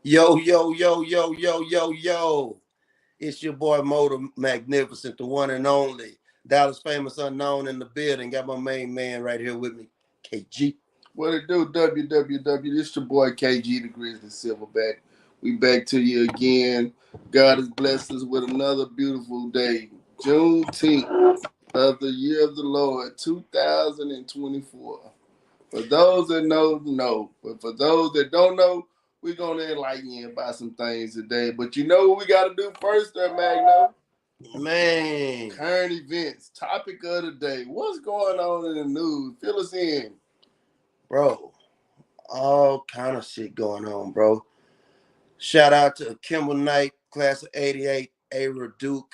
Yo, yo, yo, yo, yo, yo, yo. It's your boy Motor Magnificent, the one and only. Dallas famous unknown in the building. Got my main man right here with me, KG. What it do, WWW? This your boy KG, the Grizzly Silverback. We back to you again. God has blessed us with another beautiful day. Juneteenth of the year of the Lord, 2024. For those that know. But for those that don't know, we're going to enlighten you about some things today. But you know what we got to do first there, Magno? Man, Current events, topic of the day. What's going on in the news? Fill us in. bro, all kind of shit going on, bro. Shout out to Kimball Knight, class of 88, Ara Duke,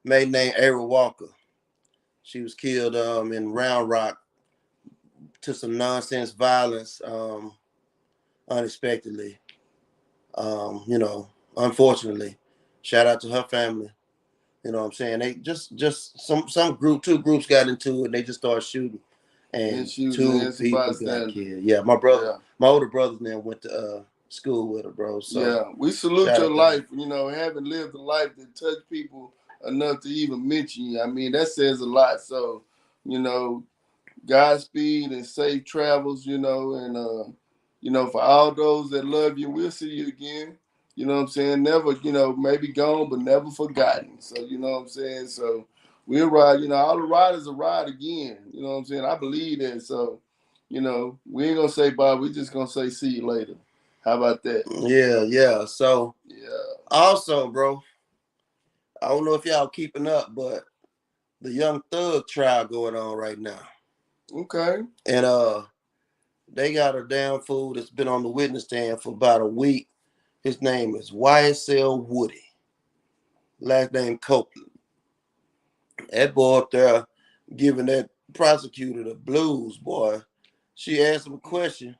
maiden name Ara Walker. She was killed in Round Rock to some nonsense violence unexpectedly. Unfortunately. Shout out to her family. You know what I'm saying? They just some group, two groups got into it. They just started shooting, and two people got killed. Yeah, my older brother now went to school with her, bro. So yeah, we salute your life. Having lived a life that touched people enough to even mention you. I mean, that says a lot. So, you know, Godspeed and safe travels. For all those that love you, we'll see you again. You know what I'm saying? Never, maybe gone, but never forgotten. So, you know what I'm saying? So, we'll ride. All the riders will ride again. You know what I'm saying? I believe that. So, we ain't gonna say bye. We just gonna say see you later. How about that? yeah. So Yeah. also, bro, I don't know if y'all keeping up, but the Young Thug trial going on right now. Okay. And they got a damn fool that's been on the witness stand for about a week. His name is YSL Woody. Last name Copeland. That boy up there giving that prosecutor the blues, boy. She asked him a question,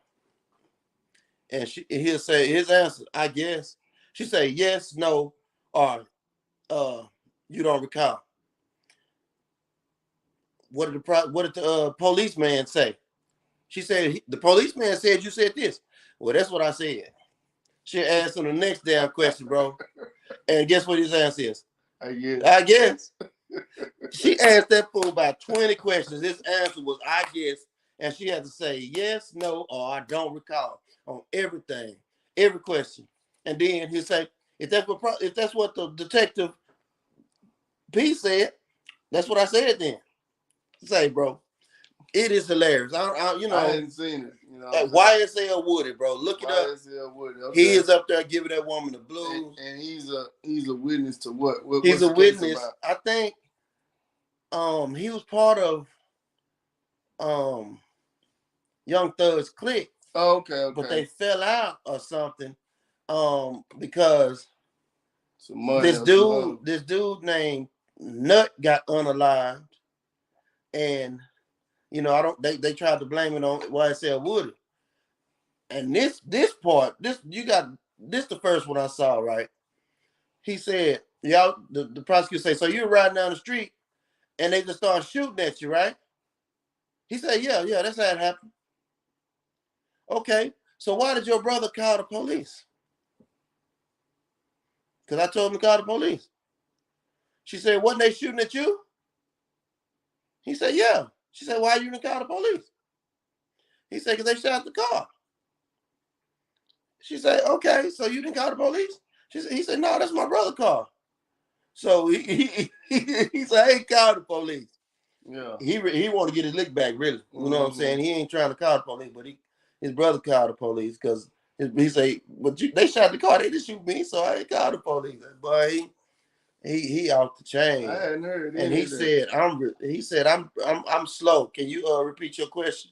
and he'll say his answer, I guess. She say yes, no, or you don't recall. What did the policeman say? She said the policeman said you said this. Well, that's what I said. She asked him the next damn question, bro. And guess what his answer is? I guess. She asked that fool about 20 questions. His answer was I guess. And she had to say yes, no, or I don't recall on everything, every question. And then he'll say, if that's what the detective P said, that's what I said then. Say, bro, it is hilarious. I hadn't seen it. YSL Woody, bro. Look it up. YSL Woody. Okay. He is up there giving that woman the blues. And he's a witness to what? He's a witness. I think he was part of Young Thug's clique. Oh, okay. But they fell out or something because this dude named Nut got unalived, and they tried to blame it on YSL Woody. And this part, the first one I saw, right? He said, y'all, the prosecutor say, so you're riding down the street and they just start shooting at you, right? He said, yeah, that's how it happened. Okay, so why did your brother call the police? Because I told him to call the police. She said, wasn't they shooting at you? He said, yeah. She said, why you didn't call the police? He said, because they shot the car. She said, okay, so you didn't call the police? He said, no, that's my brother's car. So he said, I ain't called the police. Yeah. He want to get his lick back, really. You know what I'm saying? He ain't trying to call the police, but his brother called the police because he say, but they shot the car. They didn't shoot me, so I ain't called the police. Boy, he off the chain. I hadn't heard it. And he said, I'm slow. Can you repeat your question?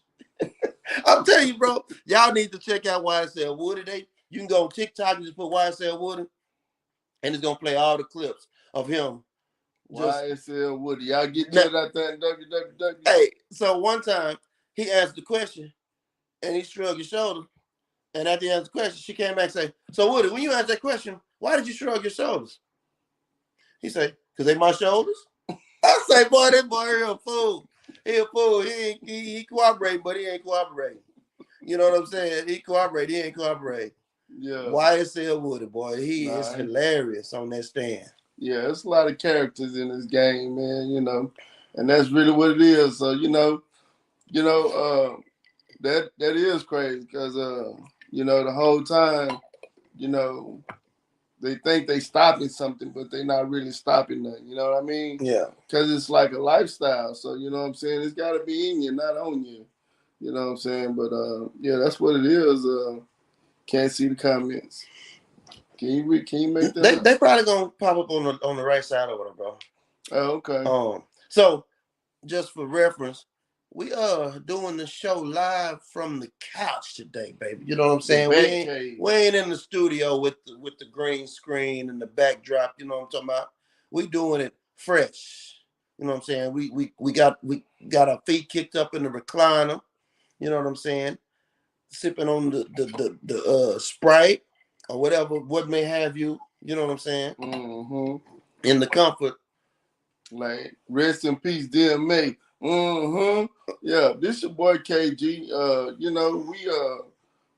I'm telling you, bro, y'all need to check out YSL Woody. You can go on TikTok and just put YSL Woody, and it's gonna play all the clips of him. YSL Woody. Y'all get that out there in www. Hey, so one time he asked the question and he shrugged his shoulder. And after he asked the question, she came back and said, so Woody, when you asked that question, why did you shrug your shoulders? He said, because they my shoulders. I say, boy, this boy here a fool. He a fool. He cooperating, but he ain't cooperating. You know what I'm saying? He cooperate. He ain't cooperating. Yeah. YSL Woody, boy, he is Nah, hilarious on that stand. yeah, it's a lot of characters in this game, man. And that's really what it is. So that is crazy because the whole time, you know, they think they stopping something, but they not really stopping nothing. You know what I mean? Yeah. Because it's like a lifestyle. So you know what I'm saying? It's got to be in you, not on you. You know what I'm saying? But yeah, that's what it is. Can't see the comments. Can you make that up? They probably gonna pop up on the right side of it, bro. Oh, okay. So just for reference, we are doing the show live from the couch today, baby. You know what I'm saying? We ain't in the studio with the green screen and the backdrop. You know what I'm talking about? We doing it fresh. You know what I'm saying? We got our feet kicked up in the recliner. You know what I'm saying? Sipping on the Sprite or whatever, what may have you. You know what I'm saying? Mm-hmm. In the comfort. Like, rest in peace, DMA. Mm-hmm. Yeah, this your boy KG.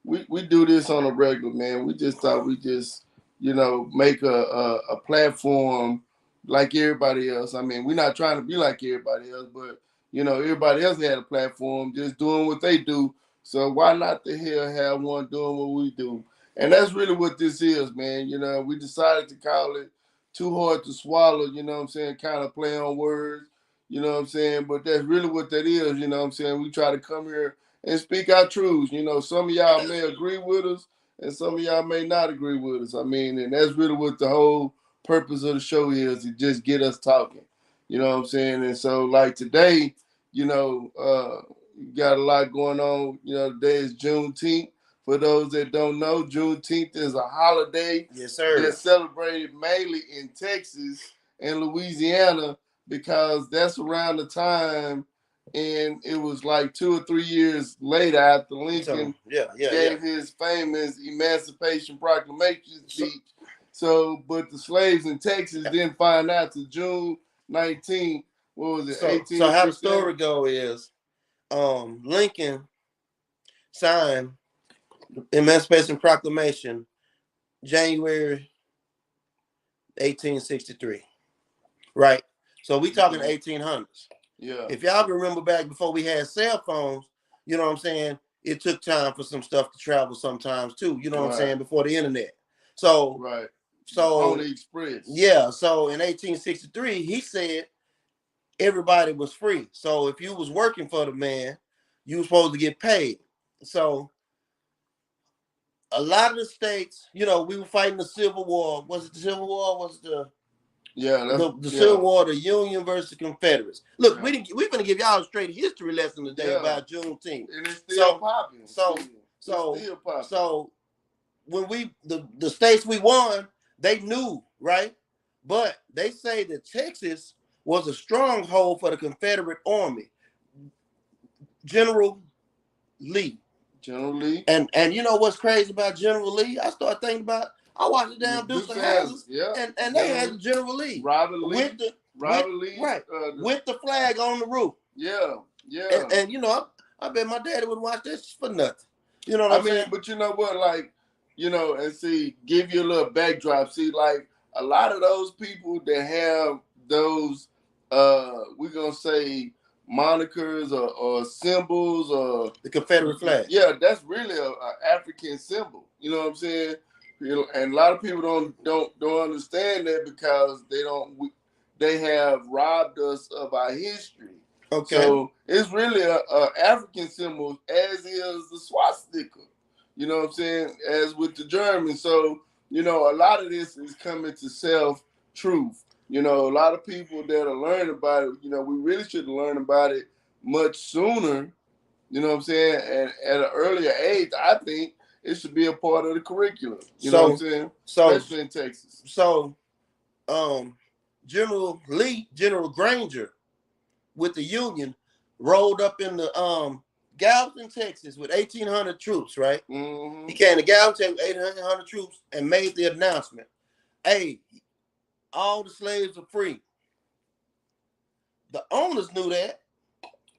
We do this on a regular, man. We just thought we just, make a platform like everybody else. I mean, we're not trying to be like everybody else, but everybody else had a platform just doing what they do. So why not the hell have one doing what we do? And that's really what this is, man. We decided to call it Too Hard to Swallow, you know what I'm saying? Kind of play on words, you know what I'm saying? But that's really what that is, you know what I'm saying? We try to come here and speak our truths. Some of y'all may agree with us and some of y'all may not agree with us. I mean, and that's really what the whole purpose of the show is, to just get us talking. You know what I'm saying? And so like today, got a lot going on. Today is Juneteenth. For those that don't know, Juneteenth is a holiday that's celebrated mainly in Texas and Louisiana because that's around the time, and it was like 2 or 3 years later after Lincoln gave his famous Emancipation Proclamation speech. But the slaves in Texas didn't find out till June 19th. What was it? So how the story go is, Lincoln signed the Emancipation Proclamation January 1863, right? So we talking 1800s. Yeah. If y'all remember back before we had cell phones, you know what I'm saying? It took time for some stuff to travel sometimes too. You know what I'm saying? Before the internet. So on the express. Yeah. So in 1863, he said everybody was free. So if you was working for the man, you were supposed to get paid. So a lot of the states, we were fighting the Civil War. Was it the Civil War? Was it the Civil War, the Union versus the Confederates? Look, we're gonna give y'all a straight history lesson today about Juneteenth. And it's still popping. So when the states we won, they knew, right? But they say that Texas was a stronghold for the Confederate Army. General Lee. And you know what's crazy about General Lee? I started thinking about, I watched the damn Dukes of Hazzard, and they had General Lee. Robert Lee. With the flag on the roof. Yeah. And I bet my daddy would watch this for nothing. You know what I'm saying? But you know what, and see, give you a little backdrop. See, like, a lot of those people that have those, we're going to say, monikers or symbols or the Confederate flag. Yeah, that's really a African symbol. You know what I'm saying? And a lot of people don't understand that because they have robbed us of our history. Okay. So it's really a African symbol, as is the swastika. You know what I'm saying? As with the Germans. So, a lot of this is coming to self-truth. A lot of people that are learning about it, we really should have learned about it much sooner. You know what I'm saying? And at an earlier age, I think it should be a part of the curriculum. You know what I'm saying? Especially in Texas. So, General Lee, General Granger, with the Union, rolled up in the Galveston, Texas, with 1,800 troops. Right? Mm-hmm. He came to Galveston with 1,800 troops and made the announcement: "Hey, all the slaves are free." The owners knew that,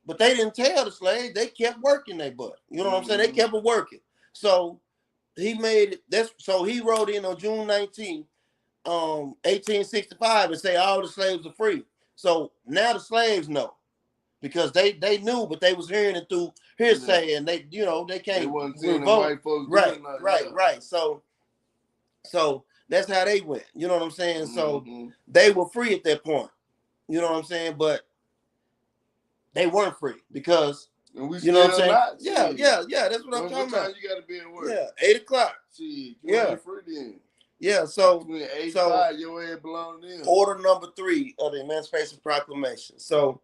but they didn't tell the slaves. They kept working their butt. You know what I'm saying? They kept working. So he made it. That's so he wrote in on June 19th, 1865, and say all the slaves are free. So now the slaves know because they knew, but they was hearing it through hearsay, and they they They can't wasn't seeing the revolt. white folks Right, doing nothing. right, Yeah. right. So that's how they went. You know what I'm saying? So Mm-hmm. they were free at that point. You know what I'm saying? But they weren't free because And we you still know what I'm saying? not. Yeah, Shit. yeah. That's what I'm What talking time about. you got to be at work? Yeah, 8 o'clock. Shit, you Yeah. ain't free then. Yeah, so Between 8 and so 5, your ass belong to them. order number 3 of the Emancipation Proclamation. So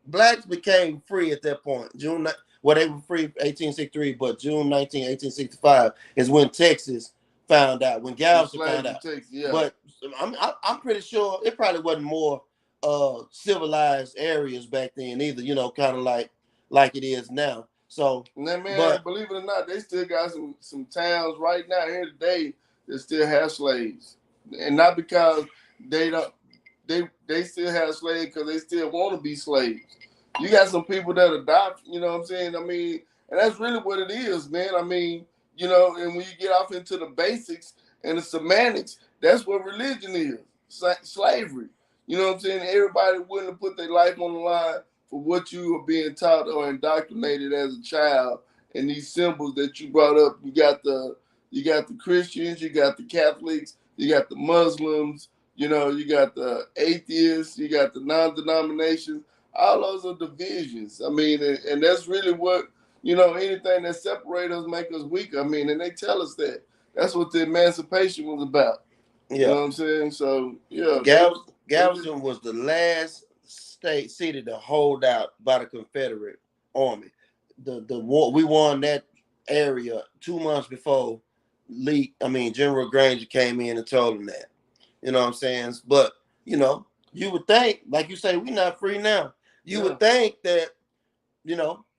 blacks became free at that point. They were free 1863, but June 19, 1865 is when Texas found out, when Galveston found out. Texas, yeah. But I'm pretty sure it probably wasn't more civilized areas back then either, kind of like it is now. So, and that man, but believe it or not, they still got some towns right now here today that still have slaves, and not because they don't. They still have slaves because they still want to be slaves. You got some people that adopt, you know what I'm saying? I mean, and that's really what it is, man. I mean, and when you get off into the basics and the semantics, that's what religion is. Slavery. You know what I'm saying? Everybody willing to put their life on the line for what you are being taught or indoctrinated as a child. And these symbols that you brought up, you got the Christians, you got the Catholics, you got the Muslims, you got the atheists, you got the non-denominations. All those are divisions. I mean, and that's really what, anything that separates us make us weak. I mean, and they tell us that. That's what the emancipation was about. Yeah. You know what I'm saying? So, yeah. Galveston was the last city to hold out by the Confederate Army. The war, we won that area 2 months before General Granger came in and told them that. You know what I'm saying? But, you would think, like you say, we're not free now. You would think that,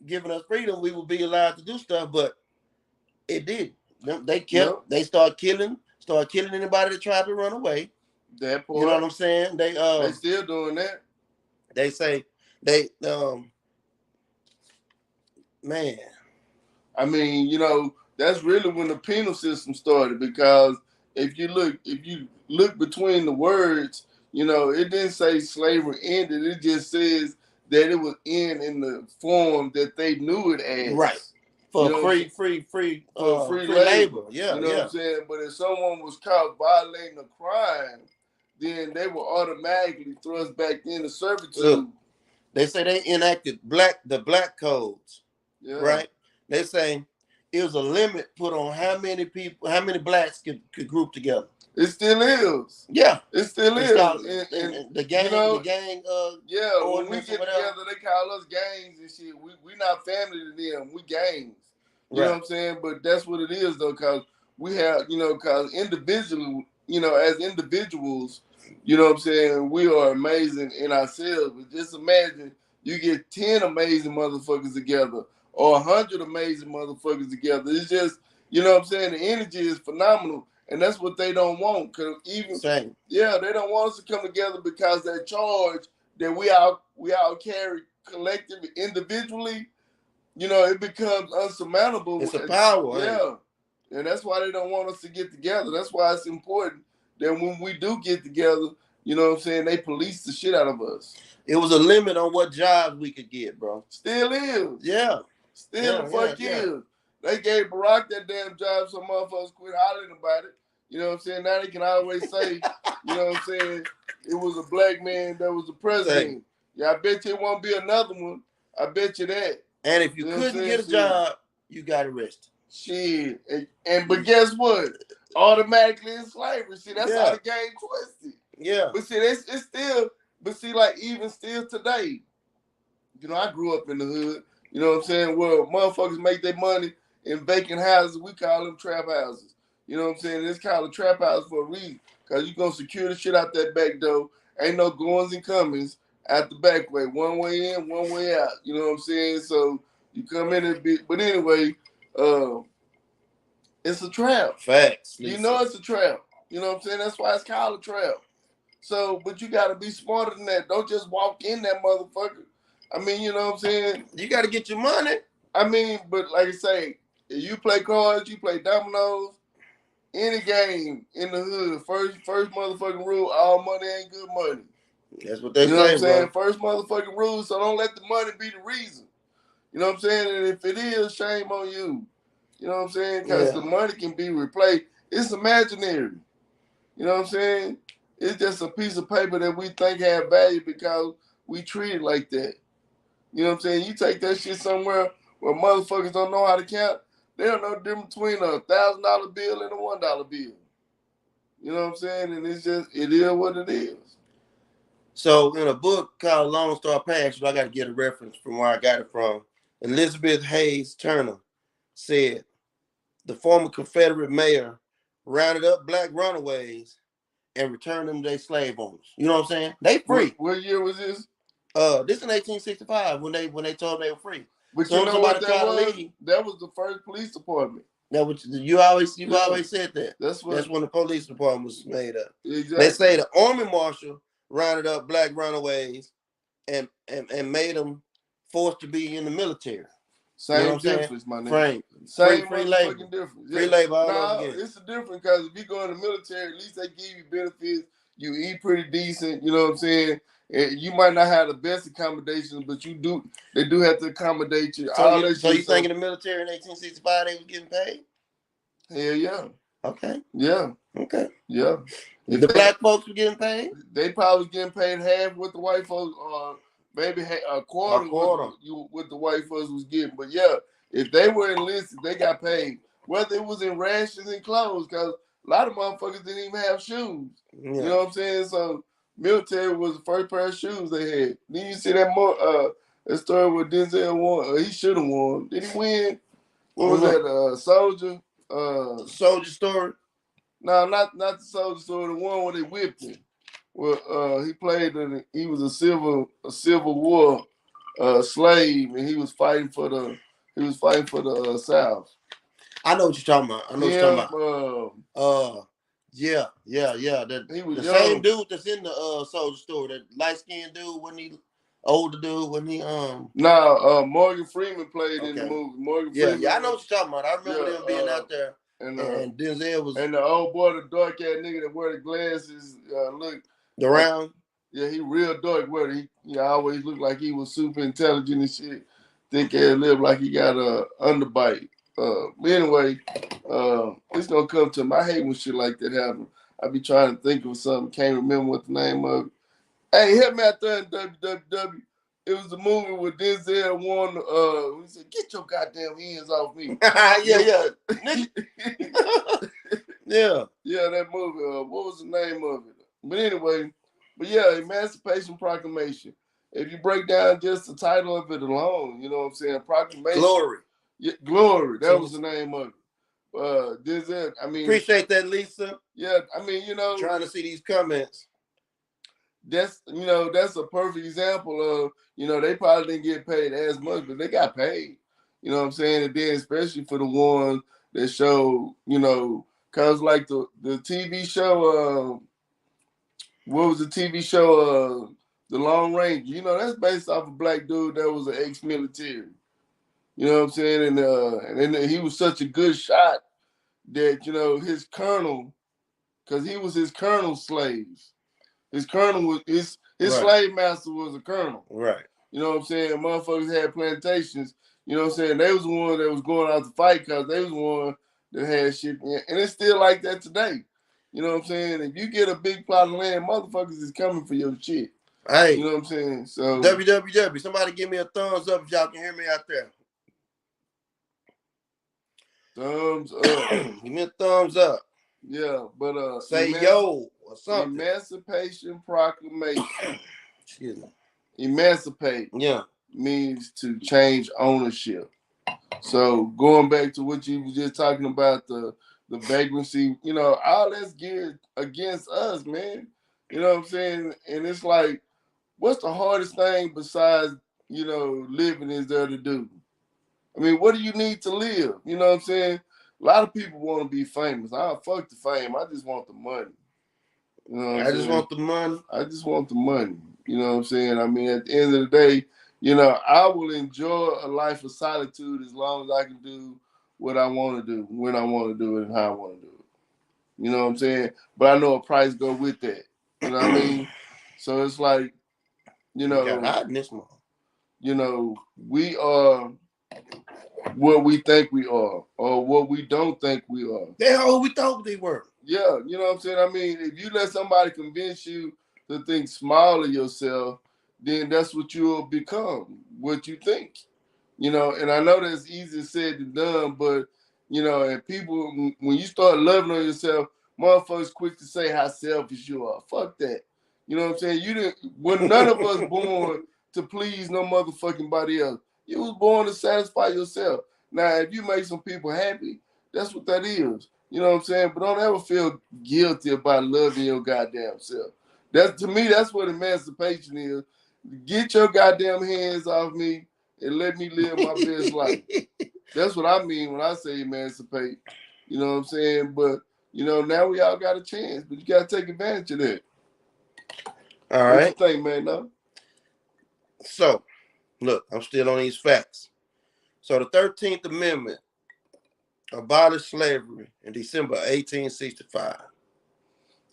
giving us freedom, we would be allowed to do stuff, but it did. They started killing anybody that tried to run away. That part. You know what I'm saying? They still doing that. They say man. I mean, that's really when the penal system started, because if you look between the words, it didn't say slavery ended. It just says that it was in the form that they knew it as. Right. For free labor. Yeah. You know what I'm saying? But if someone was caught violating a crime, then they were automatically thrust back into servitude. Look, they say they enacted the black codes. Yeah. Right? They say it was a limit put on how many blacks could group together. It still is. Yeah. It still is. And the gang, yeah, when we get together, they call us gangs and shit. We not family to them. We gangs. You know what I'm saying? But that's what it is, though, because we have, because individually, as individuals, you know what I'm saying, we are amazing in ourselves. But just imagine you get 10 amazing motherfuckers together or 100 amazing motherfuckers together. It's just, you know what I'm saying, the energy is phenomenal. And that's what they don't want. Cause they don't want us to come together because that charge that we all carry collectively, individually, it becomes unsurmountable. It's a power. Yeah. And that's why they don't want us to get together. That's why it's important that when we do get together, you know what I'm saying, they police the shit out of us. It was a limit on what jobs we could get, bro. Still is. Yeah. Still the fuck is. They gave Barack that damn job so motherfuckers quit hollering about it. You know what I'm saying? Now they can always say, you know what I'm saying, it was a black man that was the president. Yeah, I bet you it won't be another one. I bet you that. And if you couldn't get a job, you got arrested. Shit. But guess what? Automatically in slavery. See, that's how the game twisted. Yeah. But see, it's still, like even still today, I grew up in the hood. You know what I'm saying? Well, motherfuckers make their money in vacant houses. We call them trap houses. You know what I'm saying? It's called a trap house for a reason. Because you're going to secure the shit out that back door. Ain't no goings and comings out the back way. One way in, one way out. You know what I'm saying? So you come in and be... But anyway, it's a trap. Facts. You know it's a trap. You know what I'm saying? That's why it's called a trap. So, but you got to be smarter than that. Don't just walk in that motherfucker. I mean, you know what I'm saying? You got to get your money. I mean, but like I say, if you play cards, you play dominoes, any game in the hood, first motherfucking rule, all money ain't good money. That's what they You know what I'm say, saying? bro. First motherfucking rule, so don't let the money be the reason. You know what I'm saying? And if it is, shame on you. You know what I'm saying? Because the money can be replaced. It's imaginary. You know what I'm saying? It's just a piece of paper that we think have value because we treat it like that. You know what I'm saying? You take that shit somewhere where motherfuckers don't know how to count, they don't know the difference between $1,000 bill and a $1 bill. You know what I'm saying? And it's just, it is what it is. So in a book called Lone Star Pass, I got to get a reference from where I got it from. Elizabeth Hayes Turner said the former Confederate mayor rounded up black runaways and returned them to their slave owners. You know what I'm saying? They free. What year was this? This in 1865 when they told them they were free. But so you know what that was? Leave, that was the first police department. That was you always said that. That's when the police department was made up. Exactly. They say the army marshal rounded up black runaways and made them forced to be in the military. Same you know difference, my nigga. Same free labor. Difference. Free labor all over again. It's a difference because if you go in the military, at least they give you benefits. You eat pretty decent. You know what I'm saying? And you might not have the best accommodations, but they do have to accommodate you. So you think in the military in 1865 they was getting paid? Hell yeah. Okay. Yeah. Okay. Yeah. If the black folks were getting paid? They probably was getting paid half what the white folks, maybe a quarter. What the white folks was getting. But yeah, if they were enlisted, they got paid. Whether it was in rations and clothes, because a lot of motherfuckers didn't even have shoes. Yeah. You know what I'm saying? So military was the first pair of shoes they had. Then you see that story with Denzel won. He should have won. Did he win? What was that? Soldier? Soldier story? No, not the soldier story. The one where they whipped him. Well, he played. He was a Civil War slave, and he was fighting for the South. I know what you're talking about. Yeah. The same dude that's in the soldier story, that light skinned dude, wasn't he? Older dude, wasn't he? Morgan Freeman played in the movie. Morgan Freeman. Yeah, I know what you're talking about. I remember them being out there. And Denzel was. And the old boy, the dark ass nigga that wear the glasses, look. The round? Yeah, he real dark. Where he always looked like he was super intelligent and shit. Thick ass lip like he got a underbite. But anyway, it's gonna come to him. I hate when shit like that happen. I be trying to think of something, can't remember what the name of it. Hey, hit me out there in WWW. It was the movie where Denzel won. He said, "Get your goddamn hands off me." yeah. Yeah, that movie. What was the name of it? But anyway, Emancipation Proclamation. If you break down just the title of it alone, you know what I'm saying? Proclamation. Glory. Yeah, Glory. That was the name of it. Denzel. I mean, appreciate that, Lisa. Yeah, I mean, trying to see these comments. That's a perfect example of, they probably didn't get paid as much, but they got paid. You know what I'm saying? And then especially for the ones that show, cause like the TV show, what was the TV show? The Lone Ranger. That's based off a black dude that was an ex-military. You know what I'm saying? And then he was such a good shot that, his colonel, cause he was his colonel's slaves. His colonel was his slave master was a colonel. Right. You know what I'm saying? Motherfuckers had plantations. You know what I'm saying? They was the one that was going out to fight because they was the one that had shit. And it's still like that today. You know what I'm saying? If you get a big plot of land, motherfuckers is coming for your shit. Hey. You know what I'm saying? So WWW. Somebody give me a thumbs up if y'all can hear me out there. Thumbs up. Give me a thumbs up. Yeah, but say yo or something. Emancipation Proclamation. Excuse me. Emancipate. Yeah. Means to change ownership. So going back to what you were just talking about, the vagrancy, all that's geared against us, man. You know what I'm saying? And it's like, what's the hardest thing besides, living is there to do? I mean, what do you need to live? You know what I'm saying? A lot of people want to be famous. Fuck the fame. I just want the money. You know what I'm saying? I just want the money. I just want the money. You know what I'm saying? I mean, at the end of the day, You know, I will enjoy a life of solitude as long as I can do what I want to do, when I want to do it, and how I want to do it. You know what I'm saying? But I know a price go with that. You know what I mean? So it's like, you You got know, hot in this one. we are what we think we are, or what we don't think we are. They're all we thought they were. Yeah, you know what I'm saying? I mean, if you let somebody convince you to think small of yourself, then that's what you'll become, what you think. You know, and I know that's easier said than done, but, you know, and people, when you start loving on yourself, motherfuckers quick to say how selfish you are. Fuck that. You know what I'm saying? You didn't, well, none of us born to please no motherfucking body else. You was born to satisfy yourself. Now, if you make some people happy, that's what that is. You know what I'm saying? But don't ever feel guilty about loving your goddamn self. That, to me, that's what emancipation is. Get your goddamn hands off me and let me live my best life. That's what I mean when I say emancipate. You know what I'm saying? But, you know, now we all got a chance, but you got to take advantage of that. All What right. you think, man? No? So, look, I'm still on these facts. So the 13th Amendment abolished slavery in December 1865.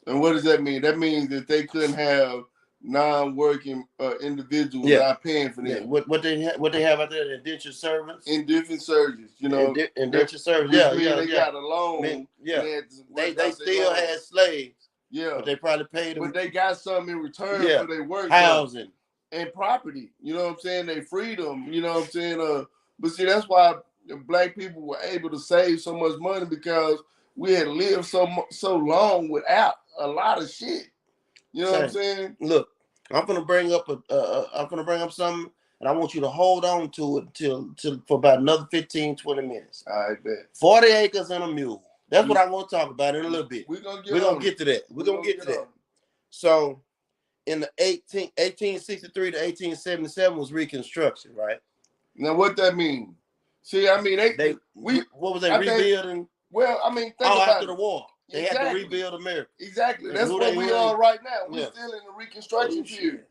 And what does that mean? That means that they couldn't have non-working individuals not paying for them. Yeah. What they have out there, indentured servants? Indentured servants, you know. Indentured servants, They got a loan. They still had slaves. Yeah. But they probably paid them. But they got something in return for their work. Housing. And property. You know what I'm saying? They freedom. You know what I'm saying? But see, that's why black people were able to save so much money, because we had lived so long without a lot of shit. You know what I'm saying? Look, I'm gonna bring up something, and I want you to hold on to it till for about another 15, 20 minutes. I bet. 40 acres and a mule. That's what I want to talk about in a little bit. We're gonna get to that. We're gonna get to that. So in the 1863 to 1877 was Reconstruction, right? Now what that mean? See, I mean what was they rebuilding? Well, I mean, after the war. They had to rebuild America. Exactly. That's what we are right now. We're still in the Reconstruction period.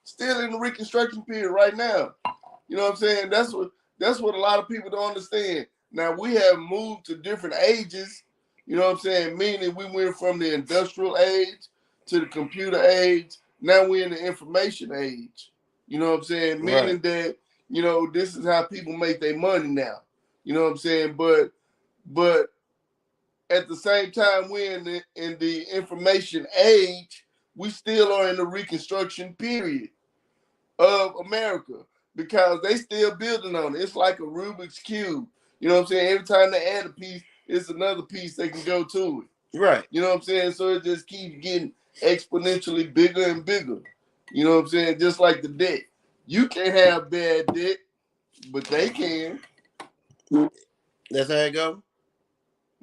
Still in the Reconstruction period right now. You know what I'm saying? That's what a lot of people don't understand. Now we have moved to different ages. You know what I'm saying? Meaning we went from the industrial age to the computer age. Now we're in the information age. You know what I'm saying? Meaning that, you know, this is how people make their money now. You know what I'm saying? But at the same time, we're in the information age, we still are in the Reconstruction period of America, because they still building on it. It's like a Rubik's Cube. You know what I'm saying? Every time they add a piece, it's another piece they can go to it. Right. You know what I'm saying? So it just keeps getting exponentially bigger and bigger. You know what I'm saying? Just like the debt. You can't have bad debt, but they can. That's how it go?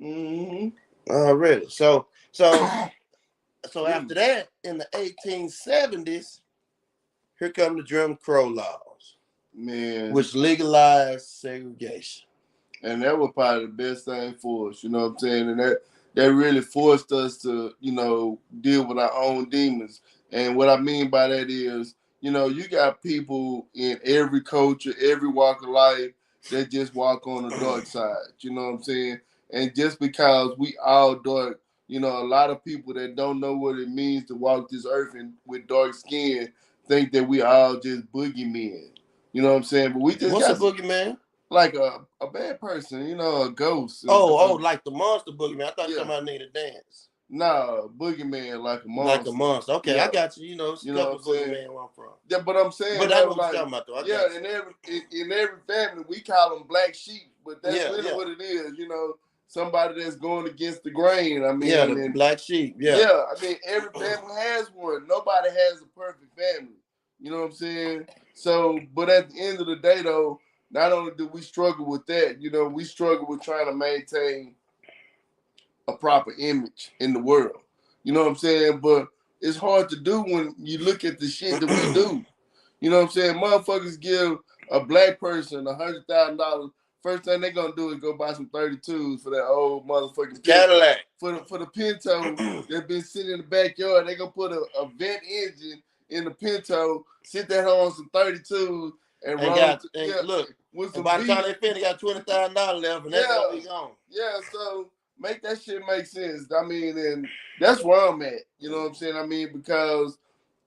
Mm-hmm. Already. So after that, in the 1870s, here come the Jim Crow laws, man, which legalized segregation. And that was probably the best thing for us, you know what I'm saying? And that really forced us to, you know, deal with our own demons. And what I mean by that is, you know, you got people in every culture, every walk of life that just walk on the dark side, you know what I'm saying? And just because we all dark, you know, a lot of people that don't know what it means to walk this earth with dark skin think that we all just boogeymen. You know what I'm saying? But we just What's a boogeyman? Like a bad person, you know, a ghost. Like the monster boogeyman. I thought you were talking about nigga dance. Nah, boogeyman like a monster. Like a monster. Okay, yeah. I got you. You know, it's a couple boogeyman where I'm from. Yeah, but I'm saying, but I know what you're talking about, though. Yeah, in every family we call them black sheep, but that's really what it is. You know, somebody that's going against the grain. I mean, the black sheep. Yeah. Yeah, I mean, every family has one. Nobody has a perfect family. You know what I'm saying? So, but at the end of the day, though, not only do we struggle with that, you know, we struggle with trying to maintain a proper image in the world. You know what I'm saying? But it's hard to do when you look at the shit that we do. You know what I'm saying? Motherfuckers give a black person $100,000. First thing they're gonna do is go buy some 32s for that old motherfucking Cadillac. For the Pinto that's been sitting in the backyard. They gonna put a vent engine in the Pinto, sit that on some 32s, and look. with some And by the beef. time they finish, they got $20,000 left, and that's gonna be gone. Yeah, so make that shit make sense. I mean, and that's where I'm at. You know what I'm saying? I mean, because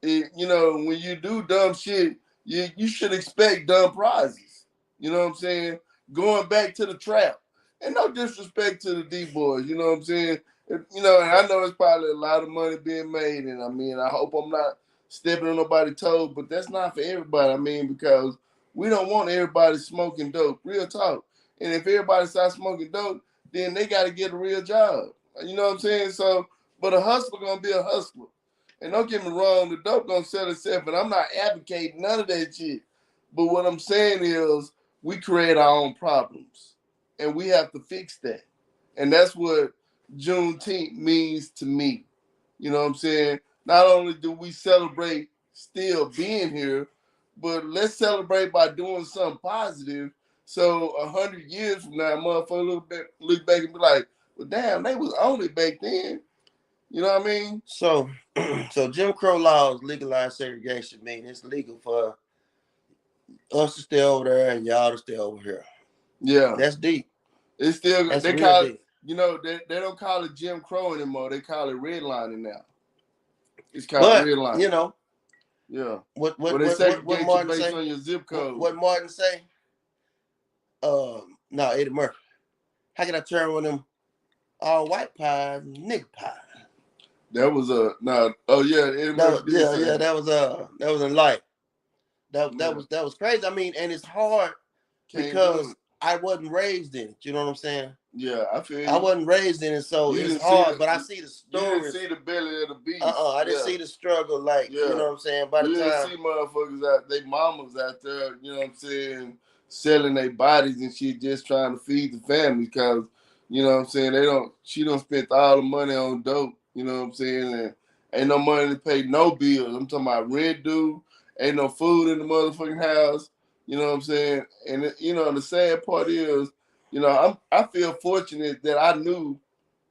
when you do dumb shit, you should expect dumb prizes. You know what I'm saying? Going back to the trap. And no disrespect to the D boys, you know what I'm saying? And I know it's probably a lot of money being made, and I mean, I hope I'm not stepping on nobody's toes, but that's not for everybody. I mean, because we don't want everybody smoking dope. Real talk. And if everybody starts smoking dope, then they got to get a real job. You know what I'm saying? So, but a hustler gonna be a hustler. And don't get me wrong, the dope gonna sell itself, and I'm not advocating none of that shit. But what I'm saying is, we create our own problems, and we have to fix that. And that's what Juneteenth means to me. You know what I'm saying? Not only do we celebrate still being here, but let's celebrate by doing something positive. So 100 years from now, motherfucker look back and be like, well, damn, they was only back then. You know what I mean? So, so Jim Crow laws legalize segregation, meaning it's legal for us to stay over there and y'all to stay over here. Yeah, that's deep. It's still that's they call it. They don't call it Jim Crow anymore. They call it redlining now. It's called redlining. Yeah. What they segregate Martin you based say? on your zip code. What Martin say? No, Eddie Murphy. How can I turn one of them all white pies, nigga pie? That was no. Oh yeah, Eddie Murphy. That was a light. That was crazy. I mean, and it's hard because I wasn't raised in it. You know what I'm saying? Yeah, I feel you. I wasn't raised in it, so it's hard. But I see the story. You didn't see the belly of the beast. I didn't see the struggle. Like you know what I'm saying. By the time you didn't see motherfuckers out, they mamas out there. You know what I'm saying, selling their bodies and shit, just trying to feed the family. Because you know what I'm saying, she don't spend all the money on dope. You know what I'm saying, and ain't no money to pay no bills. I'm talking about rent due. Ain't no food in the motherfucking house. You know what I'm saying, and the sad part is, I feel fortunate that I knew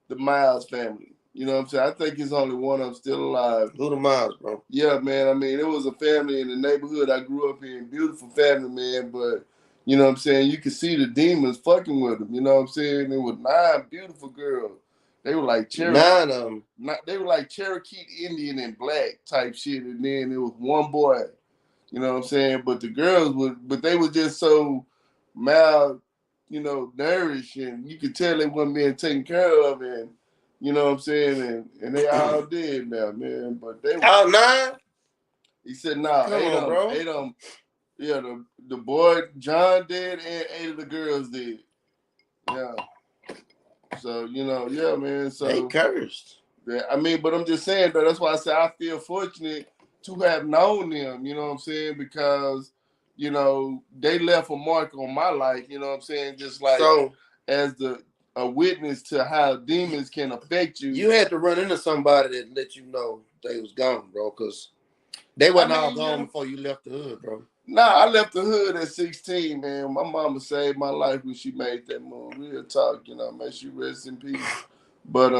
the Miles family. You know what I'm saying? I think it's only one of them still alive. Who the Miles, bro? Yeah, man. I mean, it was a family in the neighborhood I grew up in. Beautiful family, man. But, you know what I'm saying? You could see the demons fucking with them. You know what I'm saying? There were 9 beautiful girls. They were like Cherokee. 9 of them. They were like Cherokee Indian and black type shit. And then there was one boy. You know what I'm saying? But the girls they were just so mild, nourished, and you could tell they wasn't being taken care of, and you know what I'm saying, and they all did now, man. But they all 9. He said, "Nah, 8 of them. Yeah, the boy John did, and 8 of the girls did. Yeah. So yeah, man. So they cursed. Yeah, I mean, but I'm just saying though. That's why I say I feel fortunate to have known them, you know what I'm saying? Because, they left a mark on my life, you know what I'm saying? Just like as a witness to how demons can affect you. You had to run into somebody that let you know they was gone, bro, because they wasn't all gone before you left the hood, bro. Nah, I left the hood at 16, man. My mama saved my life when she made that move. Real talk, may she rest in peace. But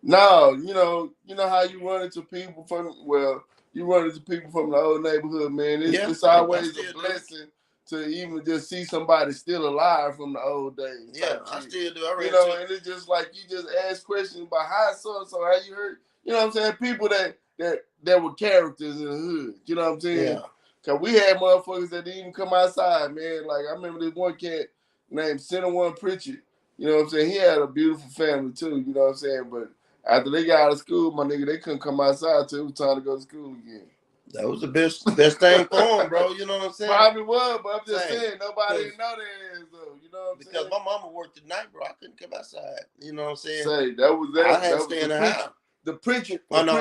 no, you know how you run into people from the old neighborhood, man. It's always a blessing to even just see somebody still alive from the old days. Yeah, I still do. And it's just like you just ask questions about how so how you heard. You know what I'm saying? People that were characters in the hood. You know what I'm saying? Yeah. Cause we had motherfuckers that didn't even come outside, man. Like I remember this one cat named Center One Pritchard. You know what I'm saying? He had a beautiful family too. You know what I'm saying? But after they got out of school, my nigga, they couldn't come outside till it was time to go to school again. That was the best thing for him, bro. You know what I'm saying? Probably was, but I'm just saying, nobody didn't know that, though. You know what I'm saying? Because my mama worked at night, bro. I couldn't come outside. You know what I'm saying? That was that. I had to stay in the house. The Pritchard family.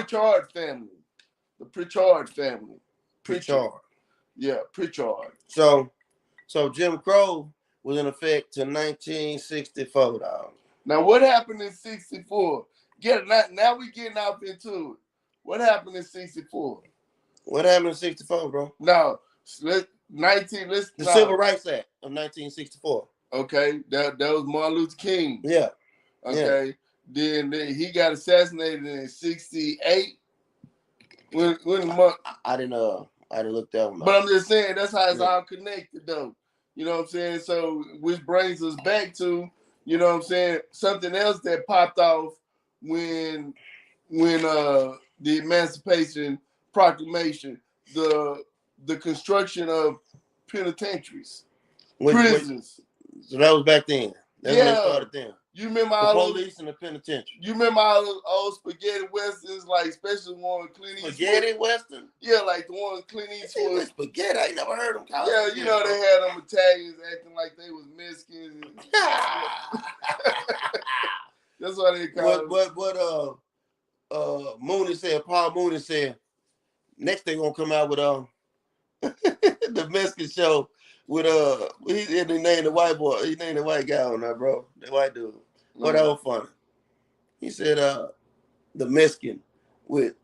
The Pritchard family. Pritchard. Yeah, Pritchard. So Jim Crow was in effect to 1964, dog. Now, what happened in 64? Now we getting out into it. What happened in 64? What happened in 64, bro? No, the Civil Rights Act of 1964. Okay, that was Martin Luther King. Yeah. Okay. Yeah. Then he got assassinated in 68. When I didn't I done looked that one But up. I'm just saying that's how it's all connected, though. You know what I'm saying? So, which brings us back to, you know what I'm saying, something else that popped off when the Emancipation Proclamation, the construction of penitentiaries, prisons. So that was back then. That's when they started then. You remember the all police and the penitentiary. You remember all those old spaghetti westerns, like especially the one with Clint Eastwood? Spaghetti western? Yeah, like the one with Clint Eastwood. Spaghetti? I ain't never heard them call it. Yeah, spaghetti, you know they had them Italians acting like they was Mexicans. That's why they call it. What Mooney said, Paul Mooney said, next they gonna come out with the Mexican show with he named the white boy, he named the white guy on that, bro. The white dude. But that was funny. He said the Mexican with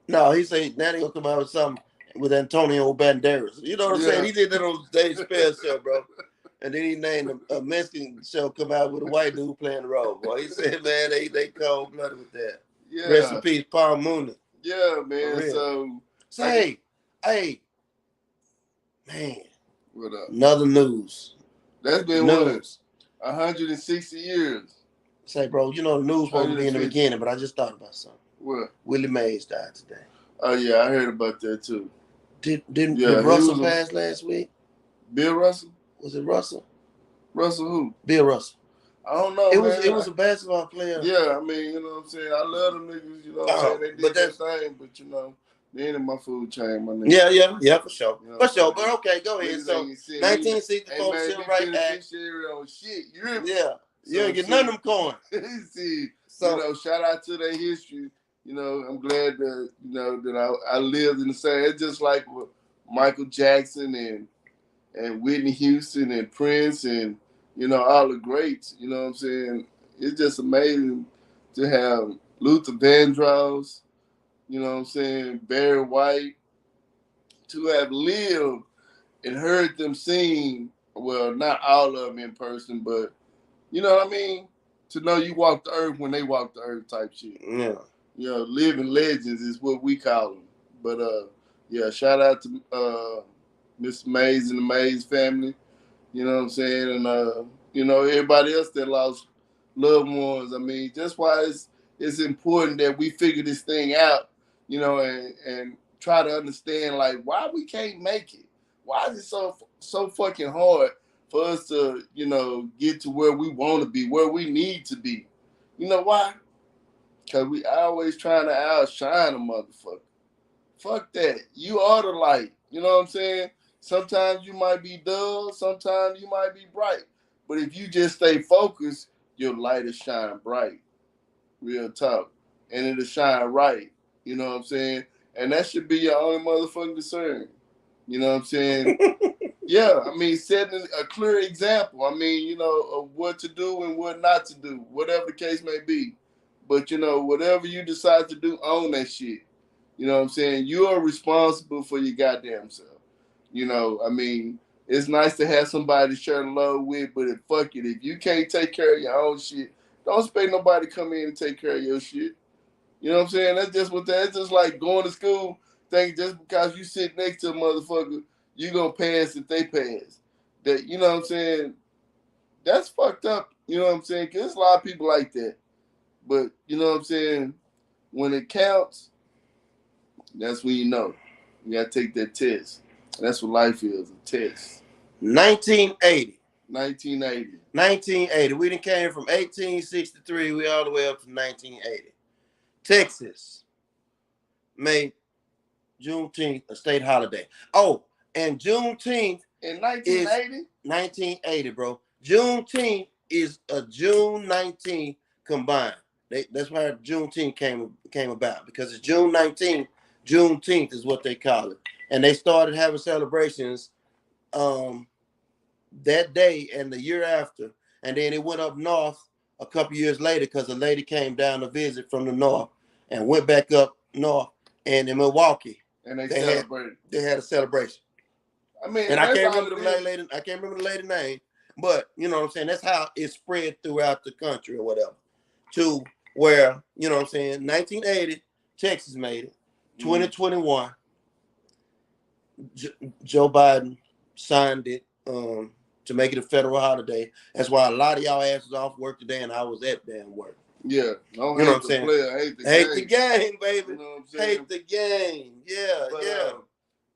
he said now they gonna come out with something with Antonio Banderas. You know what I'm saying? He did that on Dave Chappelle show, bro. And then he named a Mexican show come out with a white dude playing the role. Boy, he said, man, they cold blooded with that. Yeah. Rest in peace, Paul Mooney. Yeah, man. So hey, man. What up? Another news. That's been news. 160 years. Say, bro, you know the news supposed to be in the beginning, but I just thought about something. What? Willie Mays died today. Oh yeah, I heard about that too. Did Russell pass last week? Bill Russell? Was it Russell? Russell who? Bill Russell. I don't know. It was a basketball player. Yeah, I mean, you know what I'm saying? I love them niggas, you know what I'm saying? They did their thing, but you know, they ain't in my food chain, my nigga. Yeah, for sure. You know for sure. But okay, go ahead. So 1964 Civil Rights Act. On shit. You hear me? Yeah. You ain't get none of them coins. See, so, you know, shout out to their history. You know, I'm glad that, you know, that I lived in the same. It's just like with Michael Jackson and Whitney Houston and Prince and, you know, all the greats. You know what I'm saying? It's just amazing to have Luther Vandross, you know what I'm saying, Barry White, to have lived and heard them sing, well, not all of them in person, but, you know what I mean? To know you walked the earth when they walked the earth type shit. Yeah. You know, living legends is what we call them. But, yeah, shout out to Mr. Mays and the Mays family. You know what I'm saying? And, you know, everybody else that lost loved ones. I mean, just why it's important that we figure this thing out, you know, and try to understand, like, why we can't make it. Why is it so fucking hard for us to, you know, get to where we want to be, where we need to be? You know why? Because we always trying to outshine a motherfucker. Fuck that. You are the light. You know what I'm saying? Sometimes you might be dull. Sometimes you might be bright. But if you just stay focused, your light will shine bright. Real talk. And it'll shine right. You know what I'm saying? And that should be your only motherfucking concern. You know what I'm saying? Yeah, I mean, setting a clear example. I mean, you know, of what to do and what not to do, whatever the case may be. But, you know, whatever you decide to do, own that shit. You know what I'm saying? You are responsible for your goddamn self. You know, I mean, it's nice to have somebody to share the load with, but fuck it. If you can't take care of your own shit, don't expect nobody to come in and take care of your shit. You know what I'm saying? That's just like going to school, thinking just because you sit next to a motherfucker, you gonna pass if they pass. That, you know what I'm saying? That's fucked up. You know what I'm saying? Because there's a lot of people like that. But, you know what I'm saying? When it counts, that's when you know. You got to take that test. And that's what life is, a test. 1980. 1980. 1980. We done came from 1863, we all the way up to 1980. Texas made Juneteenth a state holiday. Oh, and Juneteenth in 1980? 1980, bro. Juneteenth is a June 19th combined. That's why Juneteenth came about, because it's June 19th. Juneteenth is what they call it. And they started having celebrations that day and the year after. And then it went up north a couple years later because a lady came down to visit from the north and went back up north. And in Milwaukee, and they celebrated. They had a celebration. I mean, and I can't remember the lady name, but you know what I'm saying? That's how it spread throughout the country or whatever. To where, you know what I'm saying, 1980, Texas made it. 2021, Joe Biden signed it to make it a federal holiday. That's why a lot of y'all asses off work today, and I was at damn work. Yeah, don't you know hate the player, hate the hate game. the game, baby. You know what I'm saying? Hate the game. Yeah, but, yeah.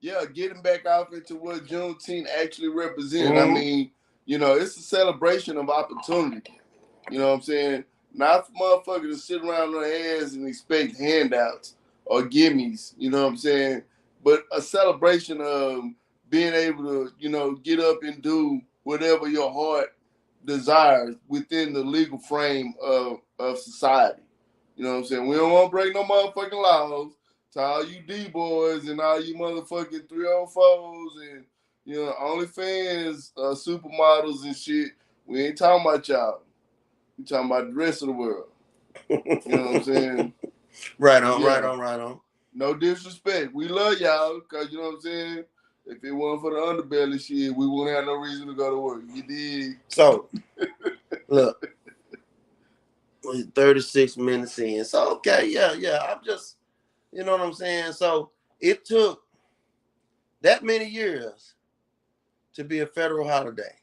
Yeah, getting back off into what Juneteenth actually represents. I mean, you know, it's a celebration of opportunity. You know what I'm saying? Not for motherfuckers to sit around on their hands and expect handouts or gimmies. You know what I'm saying? But a celebration of being able to, you know, get up and do whatever your heart desires within the legal frame of society. You know what I'm saying? We don't want to break no motherfucking laws. To all you D-boys and all you motherfucking 304s and, you know, OnlyFans, supermodels and shit, we ain't talking about y'all. We talking about the rest of the world. You know what I'm saying? Right on. No disrespect. We love y'all because, you know what I'm saying? If it wasn't for the underbelly shit, we wouldn't have no reason to go to work. You dig? So, look, 36 minutes in. So, okay, yeah. I'm just, you know what I'm saying? So, it took that many years to be a federal holiday.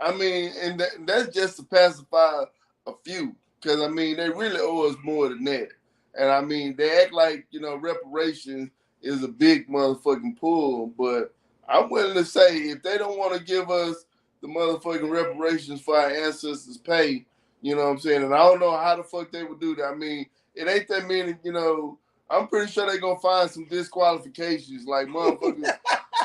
I mean, and that's just to pacify a few, because, I mean, they really owe us more than that. And, I mean, they act like, you know, reparations is a big motherfucking pull, but I'm willing to say if they don't want to give us the motherfucking reparations for our ancestors' pay, you know what I'm saying? And I don't know how the fuck they would do that. I mean, it ain't that many, you know, I'm pretty sure they're going to find some disqualifications, like motherfuckers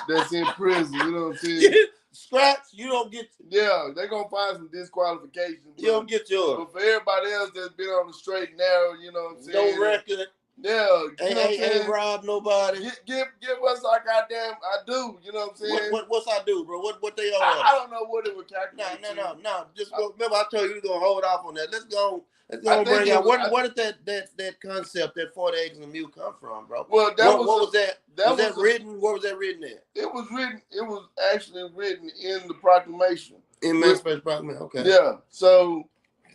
that's in prison, you know what I'm saying? Scratch, you don't get. Yeah, they're going to find some disqualifications. You don't get yours. But for everybody else that's been on the straight and narrow, you know what I'm saying? No record. Yeah, you know what I'm saying? Ain't robbed nobody. Give us our goddamn I do, you know what I'm saying? What's I do, bro? What they owe us? I don't know what it would calculate. No. Just go. Remember, I told you we're gonna hold off on that. Let's go bring out where did that concept, that 40 acres and a mule come from, bro? Well, what was that? Was that written? Where was that written at? It was actually written in the proclamation. In Emancipation Proclamation. Okay. Yeah. So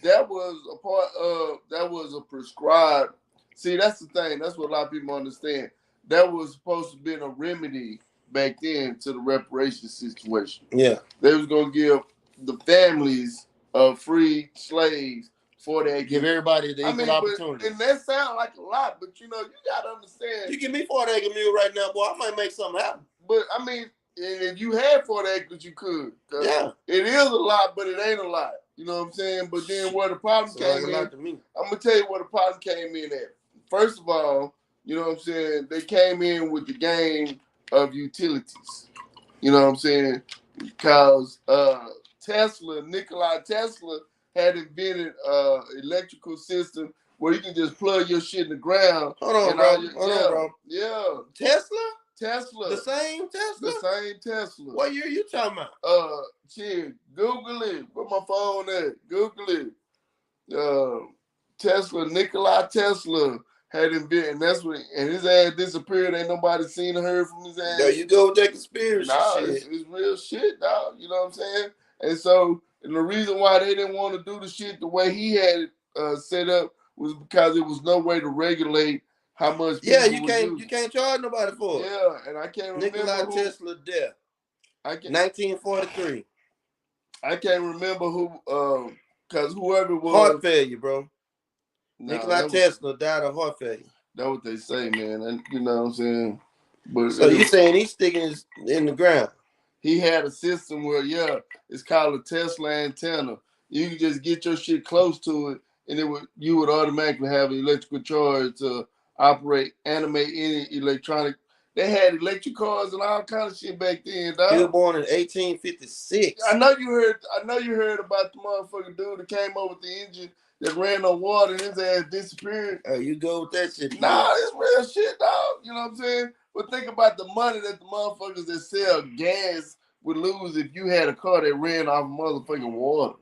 that was a part of that was a prescribed. See, that's the thing. That's what a lot of people understand. That was supposed to be a remedy back then to the reparations situation. Yeah. They was going to give the families of free slaves 40 acres. Give everybody the equal opportunity. And that sounds like a lot, but, you know, you got to understand. You give me 40 acre mule right now, boy, I might make something happen. But, I mean, if you had 40 acres, you could. Yeah. It is a lot, but it ain't a lot. You know what I'm saying? But then where the problem came in, I'm going to tell you where the problem came in at. First of all, you know what I'm saying, they came in with the game of utilities. You know what I'm saying? Because Nikola Tesla had invented an electrical system where you can just plug your shit in the ground. Hold on, bro. Yeah. Tesla? The same Tesla? The same Tesla. What year are you talking about? Shit, Google it. Where my phone at? Google it. Nikola Tesla had invented, and that's when, and his ass disappeared. Ain't nobody seen or heard from his ass. There you go with that conspiracy shit. It's real shit, dog. You know what I'm saying? And so, and the reason why they didn't want to do the shit the way he had it set up was because there was no way to regulate how much. Yeah, you can't charge nobody for it. Yeah, and I can't remember Nikola Tesla death. 1943. I can't remember who, because whoever it was. Heart failure, bro. Nikola Tesla died of heart failure. That's what they say, man. And you know what I'm saying? But so you saying he's sticking his in the ground? He had a system where, it's called a Tesla antenna. You can just get your shit close to it, and you would automatically have an electrical charge to animate any electronic. They had electric cars and all kind of shit back then, dog. He was born in 1856. I know you heard about the motherfucking dude that came over with the engine that ran on water and his ass disappeared. Oh, you go with that shit. Nah, it's real shit, dog. You know what I'm saying? But think about the money that the motherfuckers that sell gas would lose if you had a car that ran off motherfucking water.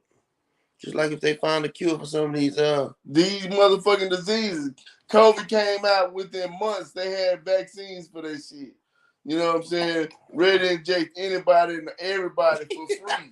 Just like if they found a cure for some of these motherfucking diseases. COVID came out within months. They had vaccines for that shit. You know what I'm saying? Ready to inject anybody and everybody for free.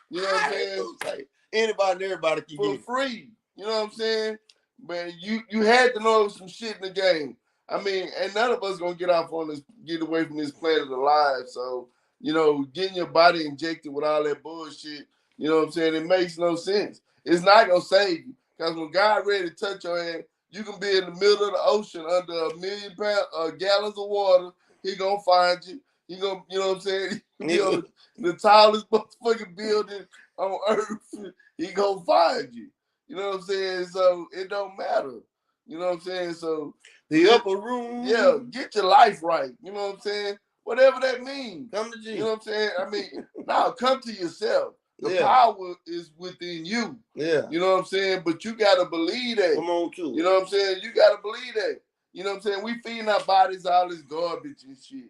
You know what I'm saying? Anybody and everybody can for free. You know what I'm saying? But you had to know some shit in the game. I mean, and none of us gonna get away from this planet alive. So, getting your body injected with all that bullshit, you know what I'm saying? It makes no sense. It's not gonna save you. Because when God ready to touch your hand, you can be in the middle of the ocean under 1,000,000 gallons of water. He gonna find you. He gonna, you know what I'm saying? He be on the tallest motherfucking building on earth. He gonna find you. You know what I'm saying? So it don't matter. You know what I'm saying? So the upper room. Yeah, get your life right. You know what I'm saying? Whatever that means. Come to Jesus. You know what I'm saying? I mean, now come to yourself. The Yeah. power is within you. Yeah. You know what I'm saying? But you gotta believe that. Come on too. You know what I'm saying? You gotta believe that. You know what I'm saying? We feeding our bodies all this garbage and shit.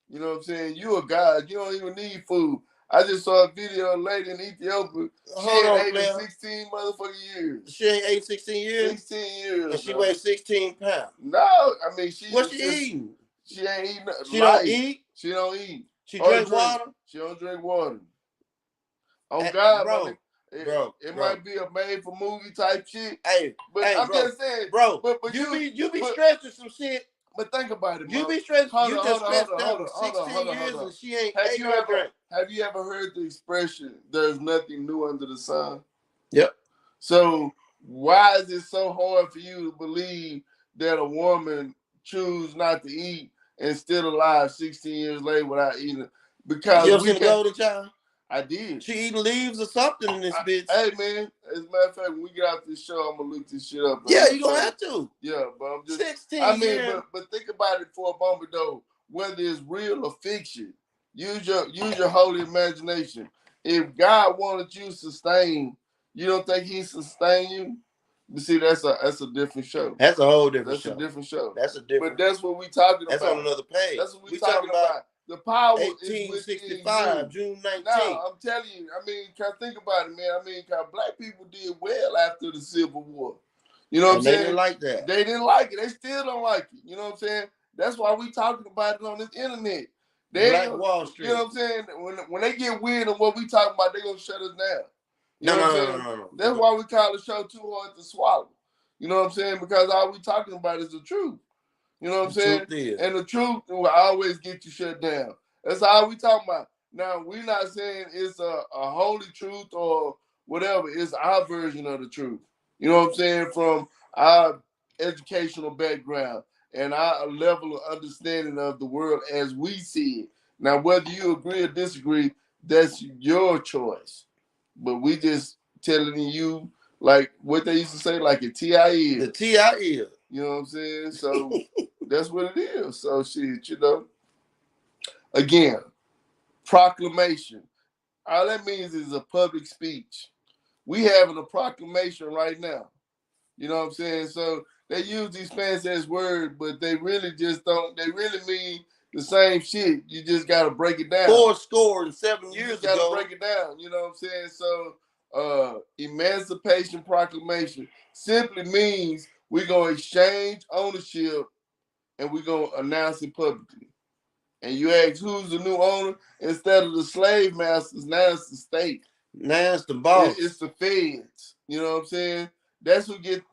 You know what I'm saying? You a God. You don't even need food. I just saw a video of a lady in Ethiopia. She ain't ate in 16 motherfucking years. She ain't ate 16 years? 16 years. And she weighs 16 pounds. No, I mean, What's she eating? She ain't eating nothing. She don't eat? She don't eat. She drink water? She don't drink water. Oh, God, bro. It might be a made for movie type shit. Hey, but I'm just saying, bro. But you be stretching some shit. But think about it, you be stretching. You just stretched out 16 years and she ain't ate no drink. Have you ever heard the expression, there's nothing new under the sun? Yep. So why is it so hard for you to believe that a woman choose not to eat and still alive 16 years later without eating? Because you ever seen the Golden Child? I did. She eating leaves or something in this bitch. Hey, man, as a matter of fact, when we get out this show, I'm going to look this shit up. Yeah, you're going to have to. Yeah, but I'm just... 16 I mean, years. but think about it for a moment, though. Whether it's real or fiction, use your holy imagination. If God wanted you sustained, you don't think he sustained you? But see, that's a different show. That's a whole different show. That's a different show. That's a different. But that's what we talking about. That's on another page. That's what we talking about. The power 1865, June 19th. Now, I'm telling you, I mean, think about it, man. I mean, black people did well after the Civil War. You know what I'm saying? They didn't like that. They didn't like it. They still don't like it. You know what I'm saying? That's why we talking about it on this internet. Black Wall Street. You know what I'm saying? When they get weird on what we talking about, they gonna shut us down. You know what I'm saying? No. That's why we call the show Too Hard to Swallow. You know what I'm saying? Because all we talking about is the truth. You know what I'm saying? And the truth will always get you shut down. That's all we talking about. Now, we're not saying it's a holy truth or whatever. It's our version of the truth. You know what I'm saying? From our educational background and our level of understanding of the world as we see it. Now, whether you agree or disagree, that's your choice. But we just telling you, like what they used to say, like a T.I. is. The T.I. is. You know what I'm saying? So that's what it is. So shit, again, proclamation. All that means is a public speech. We having a proclamation right now. You know what I'm saying? So they use these fancy ass words, but they really just don't. They really mean the same shit. You just got to break it down. 407 years ago. You got to break it down. You know what I'm saying? So Emancipation Proclamation simply means we're going to exchange ownership and we're going to announce it publicly. And you ask who's the new owner? Instead of the slave masters, now it's the state. Now it's the boss. It's the feds. You know what I'm saying? That's who get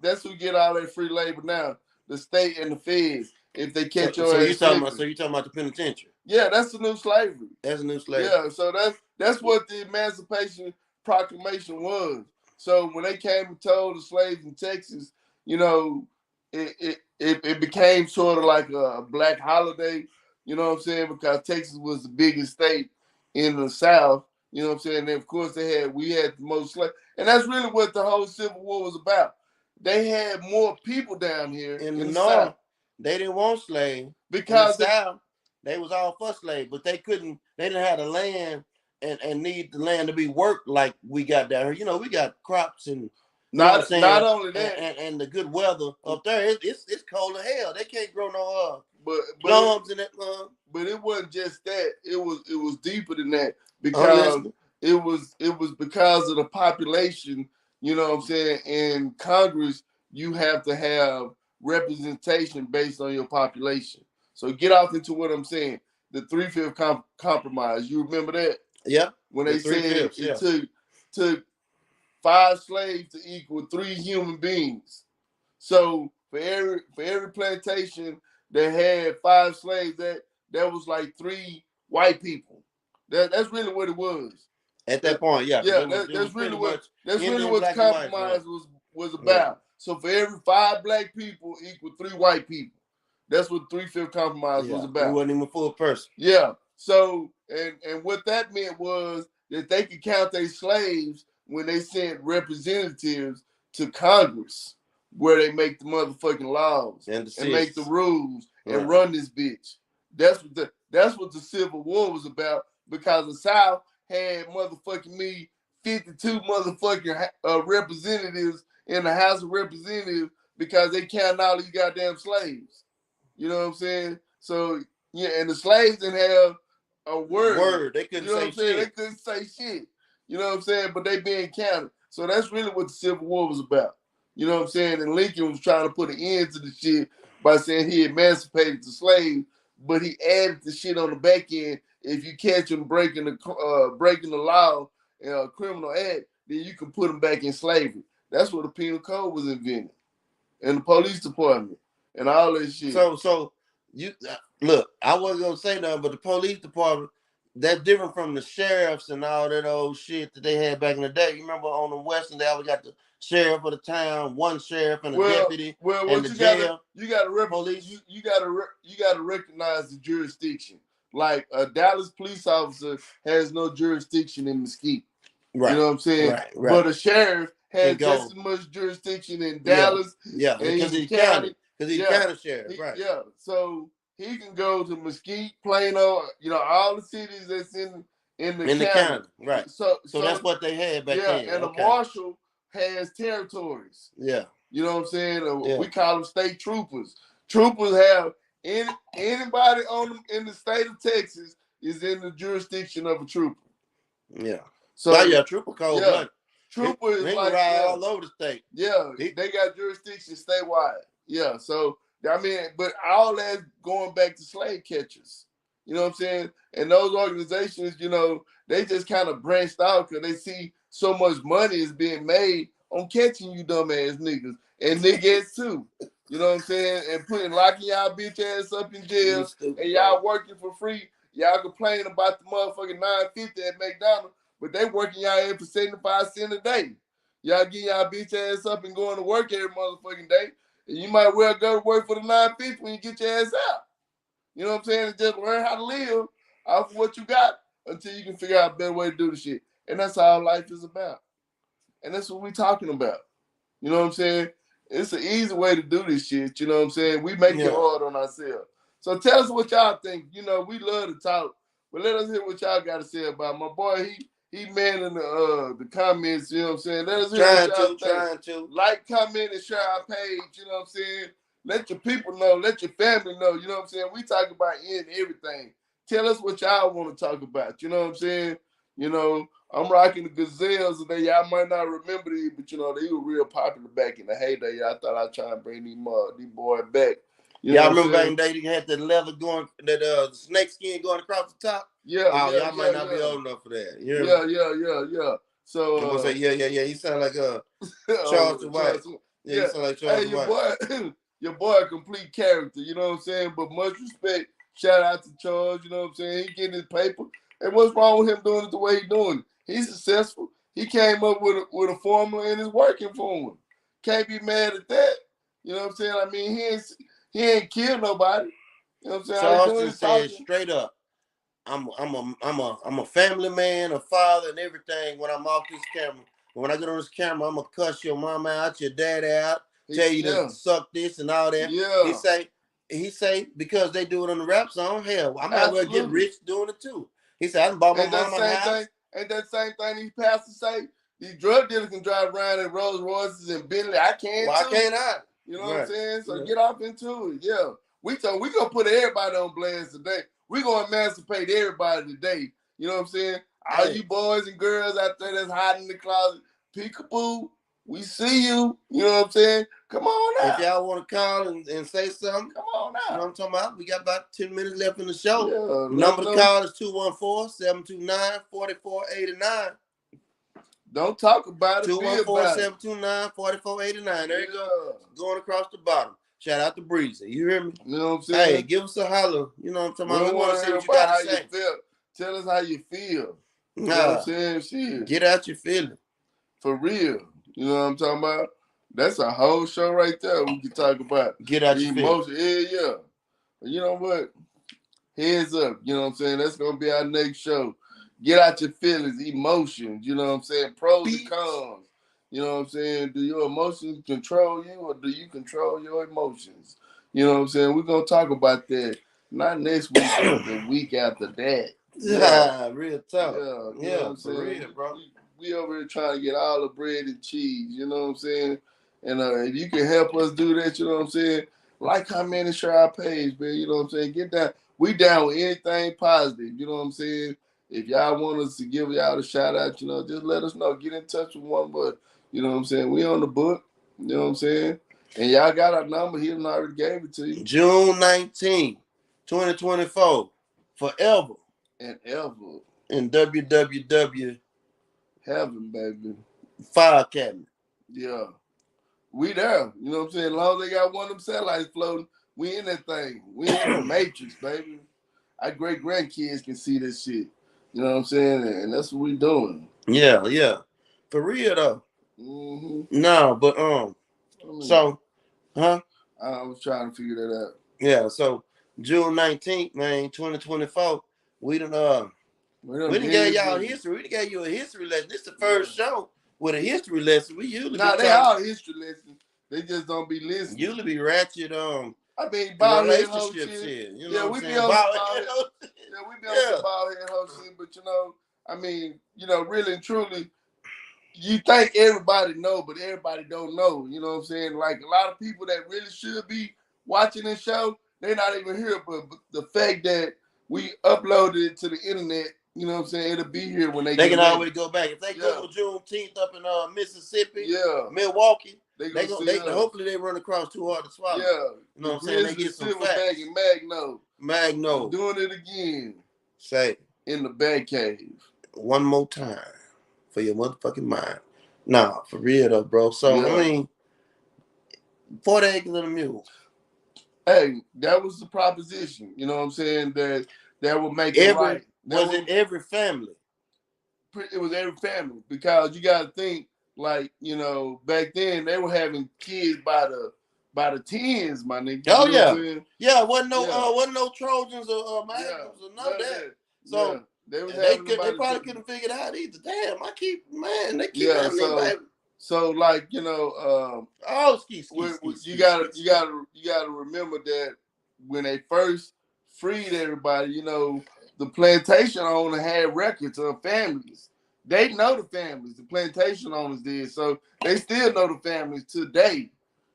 all that free labor now. The state and the feds. If they catch your ass. So you talking about the penitentiary? Yeah, that's the new slavery. That's the new slavery. Yeah, so that's what the Emancipation Proclamation was. So when they came and told the slaves in Texas, it became sort of like a black holiday. You know what I'm saying? Because Texas was the biggest state in the South. You know what I'm saying? And of course we had the most slaves. And that's really what the whole Civil War was about. They had more people down here in the North. South. They didn't want slaves. Because in the South, they was all for slaves, but they didn't have the land and need the land to be worked like we got down here. We got crops and not only that and the good weather up there. It's cold as hell. They can't grow no plums in that. But it wasn't just that. It was deeper than that because it was because of the population. You know what I'm saying? In Congress, you have to have representation based on your population. So get off into what I'm saying. The 3/5 compromise. You remember that? Yeah. When they said it took 5 slaves to equal 3 human beings. So for every plantation that had 5 slaves, that was like 3 white people. That's really what it was. At that point, yeah. Yeah, that's really what the compromise was about. Right. So for every 5 black people equal 3 white people. That's what 3/5 compromise was about. He wasn't even a full person. Yeah. So and what that meant was that they could count their slaves when they sent representatives to Congress, where they make the motherfucking laws and make the rules and run this bitch. That's what the Civil War was about, because the South had motherfucking 52 motherfucking representatives in the House of Representatives because they counted all these goddamn slaves. You know what I'm saying? So yeah, and the slaves didn't have a word. They couldn't say shit. They couldn't say shit. You know what I'm saying? But they being counted. So that's really what the Civil War was about. You know what I'm saying? And Lincoln was trying to put an end to the shit by saying he emancipated the slaves, but he added the shit on the back end. If you catch him breaking the law, criminal act, then you can put him back in slavery. That's where the penal code was invented, and the police department, and all that shit. So you look, I wasn't gonna say nothing, but the police department, that's different from the sheriffs and all that old shit that they had back in the day. You remember on the Western, they always got the sheriff of the town, one sheriff and a deputy, and the jail. You gotta recognize the jurisdiction. Like a Dallas police officer has no jurisdiction in Mesquite. Right. You know what I'm saying? Right. But a sheriff has just as much jurisdiction in Dallas. Yeah, because he's county. Because he's county sheriff. Right. Yeah. So he can go to Mesquite, Plano, all the cities that's in the county. Right. So that's what they had back then. Yeah, and a marshal has territories. Yeah. You know what I'm saying? We call them state troopers. Troopers have anybody in the state of Texas is in the jurisdiction of a trooper. Yeah. So trooper code. Yeah. Trooper is like all over the state. Yeah, they got jurisdiction statewide. Yeah. So I mean, but all that's going back to slave catchers. You know what I'm saying? And those organizations, they just kind of branched out because they see so much money is being made on catching you dumbass niggas and niggas too. You know what I'm saying? And locking y'all bitch ass up in jail and y'all working for free. Y'all complain about the motherfucking $9.50 at McDonald's, but they working y'all in for 75 cents a day. Y'all get y'all bitch ass up and going to work every motherfucking day. And you might well go to work for the $9.50 when you get your ass out. You know what I'm saying? And just learn how to live off of what you got until you can figure out a better way to do the shit. And that's how life is about. And that's what we're talking about. You know what I'm saying? It's an easy way to do this shit. You know what I'm saying? We make it hard on ourselves. So tell us what y'all think. We love to talk, but let us hear what y'all got to say about it. My boy. He manning the comments. You know what I'm saying? Let us hear what y'all think. Trying to like, comment, and share our page. You know what I'm saying? Let your people know. Let your family know. You know what I'm saying? We talk about everything. Tell us what y'all want to talk about. You know what I'm saying? I'm rocking the Gazelles today. Y'all might not remember these, but they were real popular back in the heyday. I thought I'd try and bring these boys back. Y'all remember back in the day you had the leather going, that snake skin going across the top? Yeah. Y'all might not be old enough for that. Yeah. So I'm gonna say yeah. He sound like Charles White. Yeah, he sound like Charles White. Your boy a complete character, you know what I'm saying? But much respect. Shout out to Charles, you know what I'm saying? He getting his paper. And what's wrong with him doing it the way he's doing it? He's successful. He came up with a formula and it's working for him. Can't be mad at that. You know what I'm saying? I mean, he ain't killed nobody. You know what I'm saying? Charles said straight up, I'm a family man, a father, and everything when I'm off this camera. But when I get on this camera, I'm gonna cuss your mama out, your daddy out, tell you to suck this and all that. Yeah. He say because they do it on the rap song, hell, I might well get rich doing it too. He said, I done bought my mama a house. Ain't that same thing these pastors say? These drug dealers can drive around in Rolls Royces and Bentley. I can't. Why can't I? You know what I'm saying? So get off into it. Yeah. We gonna put everybody on blast today. We gonna emancipate everybody today. You know what I'm saying? All you boys and girls out there that's hiding in the closet, peekaboo, we see you. You know what I'm saying? Come on out. If y'all want to call and say something, come on out. You know what I'm talking about? We got about 10 minutes left in the show. Yeah, number to call is 214-729-4489. Don't talk about it. 214-729-4489. There you go. Going across the bottom. Shout out to Breezy. You hear me? You know what I'm saying? Hey, give us a holler. You know what I'm talking We about? don't We want want to to see hear what you about got how to say. you feel. Tell us how you feel. You know what I'm saying? Shit. Get out your feeling. For real. You know what I'm talking about? That's a whole show right there we can talk about. Get out your feeling. Yeah. But you know what? Heads up. You know what I'm saying? That's going to be our next show. Get out your feelings, emotions. You know what I'm saying? Pros and cons. You know what I'm saying? Do your emotions control you or do you control your emotions? You know what I'm saying? We're going to talk about that. Not next week, but the week after that. Yeah, real talk. Yeah, you know what I'm for saying? real, bro. We over here trying to get all the bread and cheese, you know what I'm saying? And if you can help us do that, you know what I'm saying? Like, comment, and share our page, man. You know what I'm saying? Get down. We down with anything positive, you know what I'm saying? If y'all want us to give y'all a shout out, you know, just let us know. Get in touch with one, but you know what I'm saying? We on the book, you know what I'm saying? And y'all got our number. He done already gave it to you. June 19th, 2024. Forever. And ever. In www. Heaven, baby. Fire Cabinet. Yeah. We there. You know what I'm saying? As long as they got one of them satellites floating, we in that thing. We in the matrix, baby. Our great grandkids can see this shit. You know what I'm saying? And that's what we doing. Yeah. For real though. Mm-hmm. No, but so, huh? I was trying to figure that out. Yeah, so June 19th, man, 2024, we done gave y'all history. We done gave you a history lesson. This is the first show with a history lesson. We usually they all history lessons. They just don't be listening. Usually be ratchet I mean, relationship shit. You know yeah, what we I'm be saying? on some bald head hoe shit, but you know, I mean, you know, really and truly, you think everybody know, but everybody don't know. You know what I'm saying? Like a lot of people that really should be watching this show, they're not even here. But the fact that we uploaded it to the internet, you know what I'm saying? It'll be here when they can always go back. If they go to Juneteenth up in Mississippi, Milwaukee, hopefully they run across 2Swallow. Yeah. You know what I'm saying? They get some facts. Bag in Magno. I'm doing it again. Say in the bag cave. One more time for your motherfucking mind. Nah, for real though, bro. So I mean, 40 acres and a mule. Hey, that was the proposition. You know what I'm saying? That would make it right. Was it every family? It was every family because you got to think like, you know, back then they were having kids by the tens, my nigga. Oh you know yeah, wasn't no Trojans or Magnums or none of that. So they probably couldn't figure it out either. Damn, they keep baby. So like, you know, you gotta remember that when they first freed everybody, you know, the plantation owner had records of families. They know the families, the plantation owners did. So they still know the families today.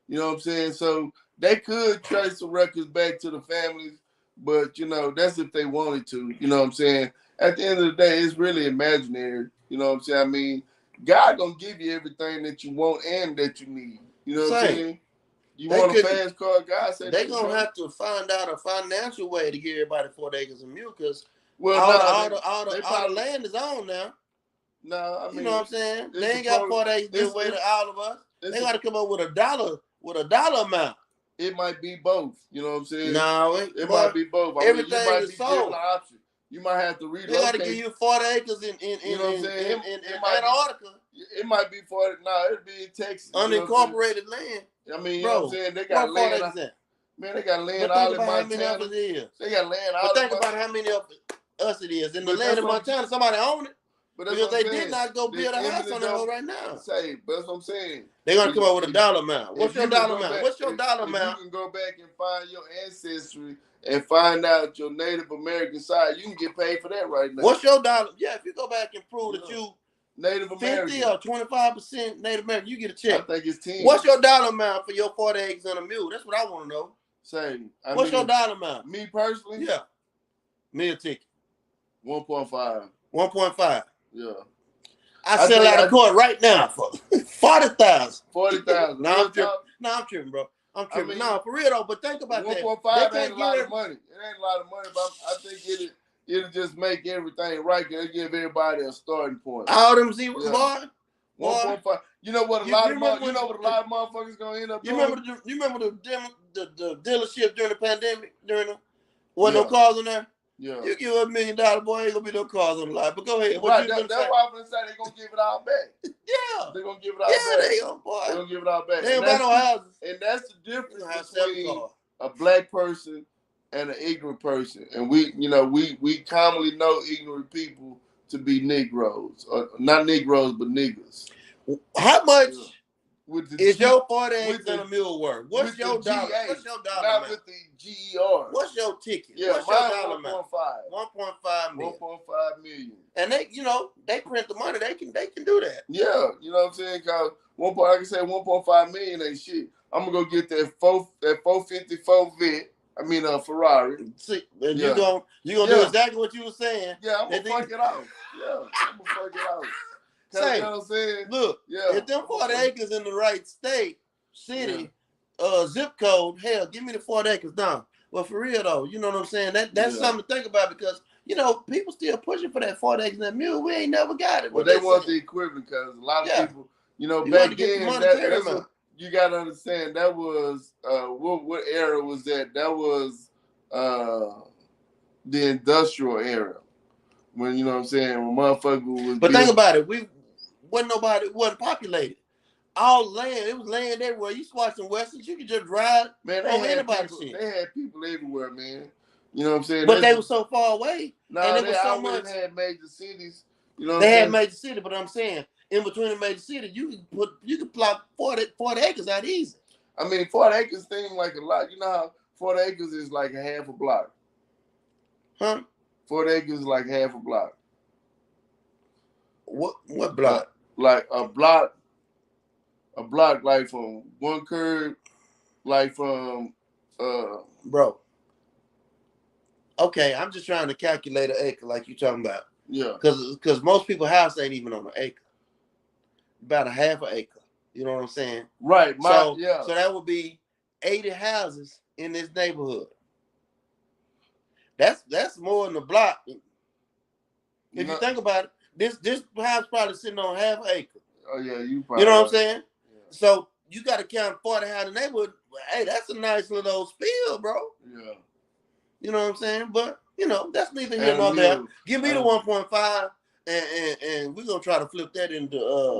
You know what I'm saying? So they could trace the records back to the families, but you know, that's if they wanted to. You know what I'm saying? At the end of the day, it's really imaginary. You know what I'm saying? I mean, God gonna give you everything that you want and that you need. You know what I'm saying? You want a fast car? God said they're gonna have to find out a financial way to give everybody 40 acres of mule because all the land is on now. No, I mean, you know what I'm saying? They ain't got 40 acres this way to all of us. They got to come up with a dollar amount. It might be both. You know what I'm saying? No, it might be both. Everything is sold. Option. You might have to relocate. They got to give you 40 acres in Antarctica. It might be 40. No, it'll be in Texas. Unincorporated land. I mean, you know what I'm saying? They got land. Man, they got land all in Montana. They got land all in Montana. But think about how many of us it is. In the land of Montana, somebody own it. Because they did not go build a house on that right now. But that's what I'm saying. They're going to come up with a dollar amount. What's your dollar amount? What's your dollar amount? You can go back and find your ancestry and find out your Native American side. You can get paid for that right now. What's your dollar? Yeah, if you go back and prove that you Native American 50 or 25% Native American, you get a check. I think it's 10. What's your dollar amount for your 40 acres and a mule? That's what I want to know. What's your dollar amount? Me personally? Yeah. Meal ticket. 1.5. 1.5. Yeah. I sell out of court right now for 40,000. 40,000. No, I'm tripping, bro. I'm tripping. No, for real though. But think about 1.5 ain't a lot of money. It ain't a lot of money, but I think it'll just make everything right. It'll give everybody a starting point. All them zeros, boy. 1.5. You know what a lot of motherfuckers gonna end up doing? You remember the dealership during the pandemic? Wasn't no cars on there? Yeah. You give $1 million, boy, ain't gonna be no cars on the lot. But go ahead. Right, that's why I'm gonna say they're gonna give it all back. Yeah. They're gonna give it all back. Yeah, they gonna, boy. They're gonna give it all back. They ain't buy no houses. And that's the difference between a black person and an ignorant person. And we commonly know ignorant people to be Negroes. Or not Negroes, but niggas. How much is your 40 acres and a mule worth? What's your dollar? What's your dollar not amount? With the GER. What's your ticket? Yeah, what's your dollar amount? 1.5 million. 1.5 million. And they print the money. They can do that. Yeah, you know what I'm saying? Cause like I said, 1.5 million ain't shit. I'm gonna go get that 454 Vet. I mean Ferrari. See, and you gonna do exactly what you were saying. Yeah, I'm gonna fuck it off. Yeah, I'm gonna fuck it off. Say, you know what I'm saying? Look, if them 40 acres in the right state, city, zip code, hell, give me the 40 acres down. Well, for real though, you know what I'm saying? That's something to think about because people still pushing for that 40 acres and that mule. We ain't never got it. Well, they want the equivalent because a lot of people, back then, that's you gotta understand that was what era was that? That was the industrial era. When you know what I'm saying, when motherfucker was. But think about it, wasn't populated. All land, it was land everywhere. You watching westerns, you could just drive. Man, they had people everywhere, man. You know what I'm saying? But they were so far away. No, and it was so much. They had major cities. You know, they had major cities, but I'm saying in between the major cities, you could plot 40 acres out easy. I mean, 40 acres seems like a lot. You know how 40 acres is like a half a block. Huh? 40 acres is like half a block. What block? Like a block like from one curb, like from bro. Okay, I'm just trying to calculate an acre like you talking about. Yeah. Because most people's house ain't even on an acre. About a half an acre. You know what I'm saying? Right. So that would be 80 houses in this neighborhood. That's more than a block. If you think about it, this house probably sitting on half an acre. Oh yeah, you probably. You know what I'm saying? Yeah. So you got to count 40 houses in the neighborhood. Hey, that's a nice little spiel, bro. Yeah. You know what I'm saying? But that's neither here nor there. Give me the 1.5, and we're gonna try to flip that into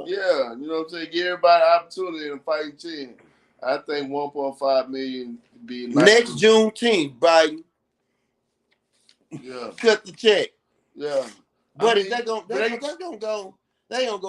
Yeah, you know what I'm saying? Give everybody an opportunity in a fighting team. I think 1.5 million would be nice. Next Juneteenth, Biden. Yeah. Cut the check. Yeah. But they're gonna go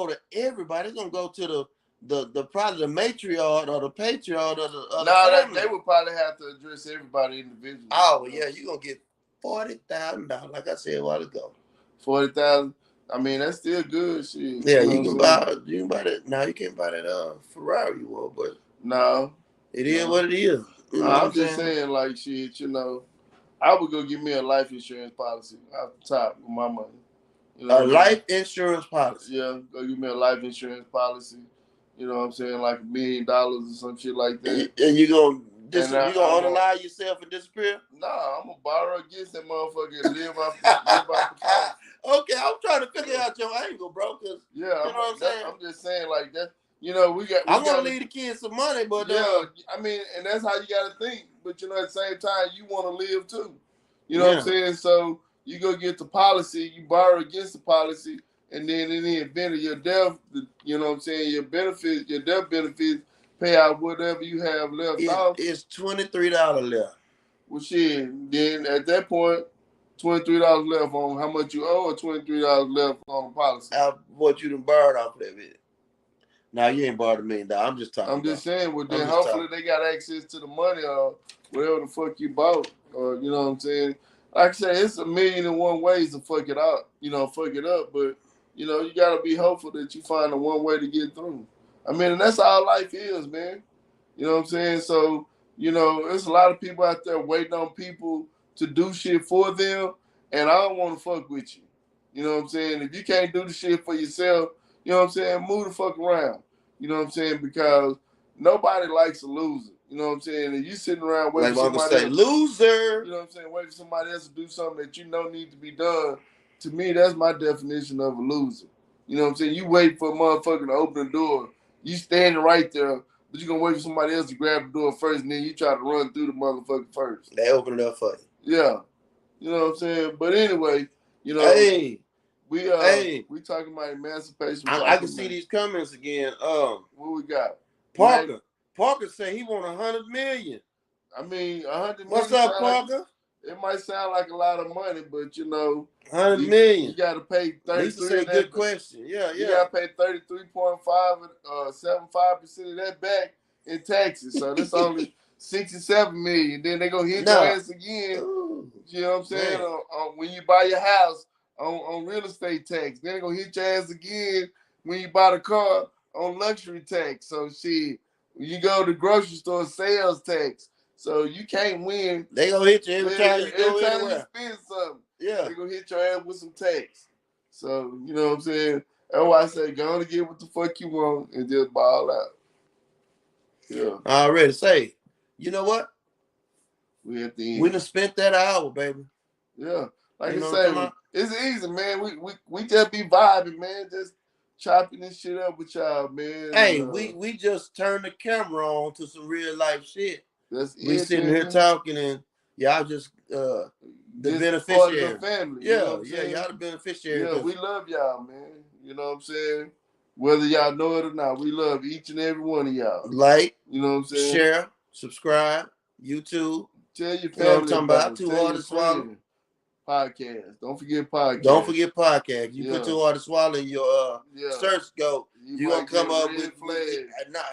to everybody. It's gonna go to the probably the matriarch or the patriarch or the family. They would probably have to address everybody individually. Oh yeah, you're gonna get $40,000, like I said a while ago. 40,000. I mean, that's still good shit. Yeah, you can buy that. Now you can't buy that Ferrari you want, but no, it is what it is. I'm just saying, like shit. I would go get me a life insurance policy off the top with my money. A life insurance policy. Yeah, go get me a life insurance policy. You know what I'm saying, like $1 million or some shit like that. And you gonna unalive yourself and disappear? Nah, I'm gonna borrow against that motherfucker and live off the Okay, I'm trying to figure out your angle, bro. Cause you know what I'm saying. I'm just saying like that. I want to leave the kids some money, but I mean, and that's how you got to think. But at the same time, you want to live too. You know what I'm saying? So you go get the policy, you borrow against the policy, and then in the event of your death, you know what I'm saying, your death benefits pay out whatever you have left off. It's $23 left. Well, shit. Then at that point, $23 left on how much you owe, or $23 left on the policy. What you done borrowed off of it. Now you ain't borrowed $1 million. I'm just talking. I'm just saying. Well, then hopefully they got access to the money or whatever the fuck you bought, or you know what I'm saying. Like I said, it's 1,000,001 ways to fuck it up. Fuck it up. But you gotta be hopeful that you find the one way to get through. I mean, and that's how life is, man. You know what I'm saying? So there's a lot of people out there waiting on people to do shit for them, and I don't want to fuck with you. You know what I'm saying? If you can't do the shit for yourself, you know what I'm saying, move the fuck around. You know what I'm saying? Because nobody likes a loser. You know what I'm saying? If you sitting around waiting for somebody else, loser. You know what I'm saying? Waiting for somebody else to do something that needs to be done. To me, that's my definition of a loser. You know what I'm saying? You wait for a motherfucker to open the door. You standing right there, but you gonna wait for somebody else to grab the door first, and then you try to run through the motherfucker first. They open it up for you. Yeah, you know what I'm saying. But anyway, you know, hey, we talking about emancipation. I can see these comments again. What we got? Parker. Parker said he want 100 million. I mean, 100 million. What's up, Parker? It might sound like a lot of money, but you know, 100 million. You got to pay 33. Lisa said, good question. Yeah. You got to pay 33.5, 75% of that back in taxes. So that's only 67 million. Then they gonna hit your ass again. Ooh, you know what I'm saying? When you buy your house on real estate tax, then they gonna hit your ass again when you buy the car on luxury tax. So shit, when you go to the grocery store, sales tax. So you can't win. They gonna hit you every time you go anywhere. You spend something. Yeah. They gonna hit your ass with some tax. So, you know what I'm saying? That's why I say go on and get what the fuck you want and just ball out. Yeah. I already say, you know what? We at the end. We done spent that hour, baby. Yeah. Like I say, it's easy, man. We just be vibing, man. Just chopping this shit up with y'all, man. Hey, we just turned the camera on to some real life shit. We sitting here talking and y'all just the beneficiary of the family. Yeah, y'all the beneficiary. Yeah, we love y'all, man. You know what I'm saying? Whether y'all know it or not, we love each and every one of y'all. Like, you know what I'm saying? Share, subscribe, YouTube. Tell your family. You know what I'm talking about? Too Hard to Swallow. Podcast. Don't forget podcast. Don't forget podcast. You put Too Hard to Swallow in your search go. You're gonna come up with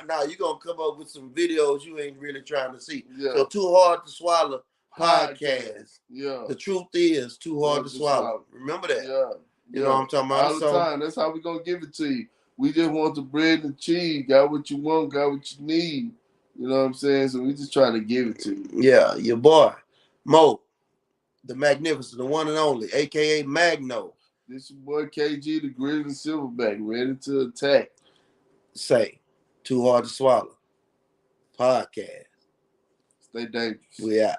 now you're gonna come up with some videos you ain't really trying to see. Yeah. So Too Hard to Swallow podcast. Yeah. The truth is too hard to swallow. Remember that. Yeah. You know what I'm talking about? All the time. That's how we gonna give it to you. We just want the bread and cheese. Got what you want, got what you need. You know what I'm saying? So we just trying to give it to you. Yeah, your boy, Mo, the magnificent, the one and only, aka Magno. This your boy KG, the gritty and silverback, ready to attack. Say, Too Hard to Swallow. Podcast. Stay dangerous. We out.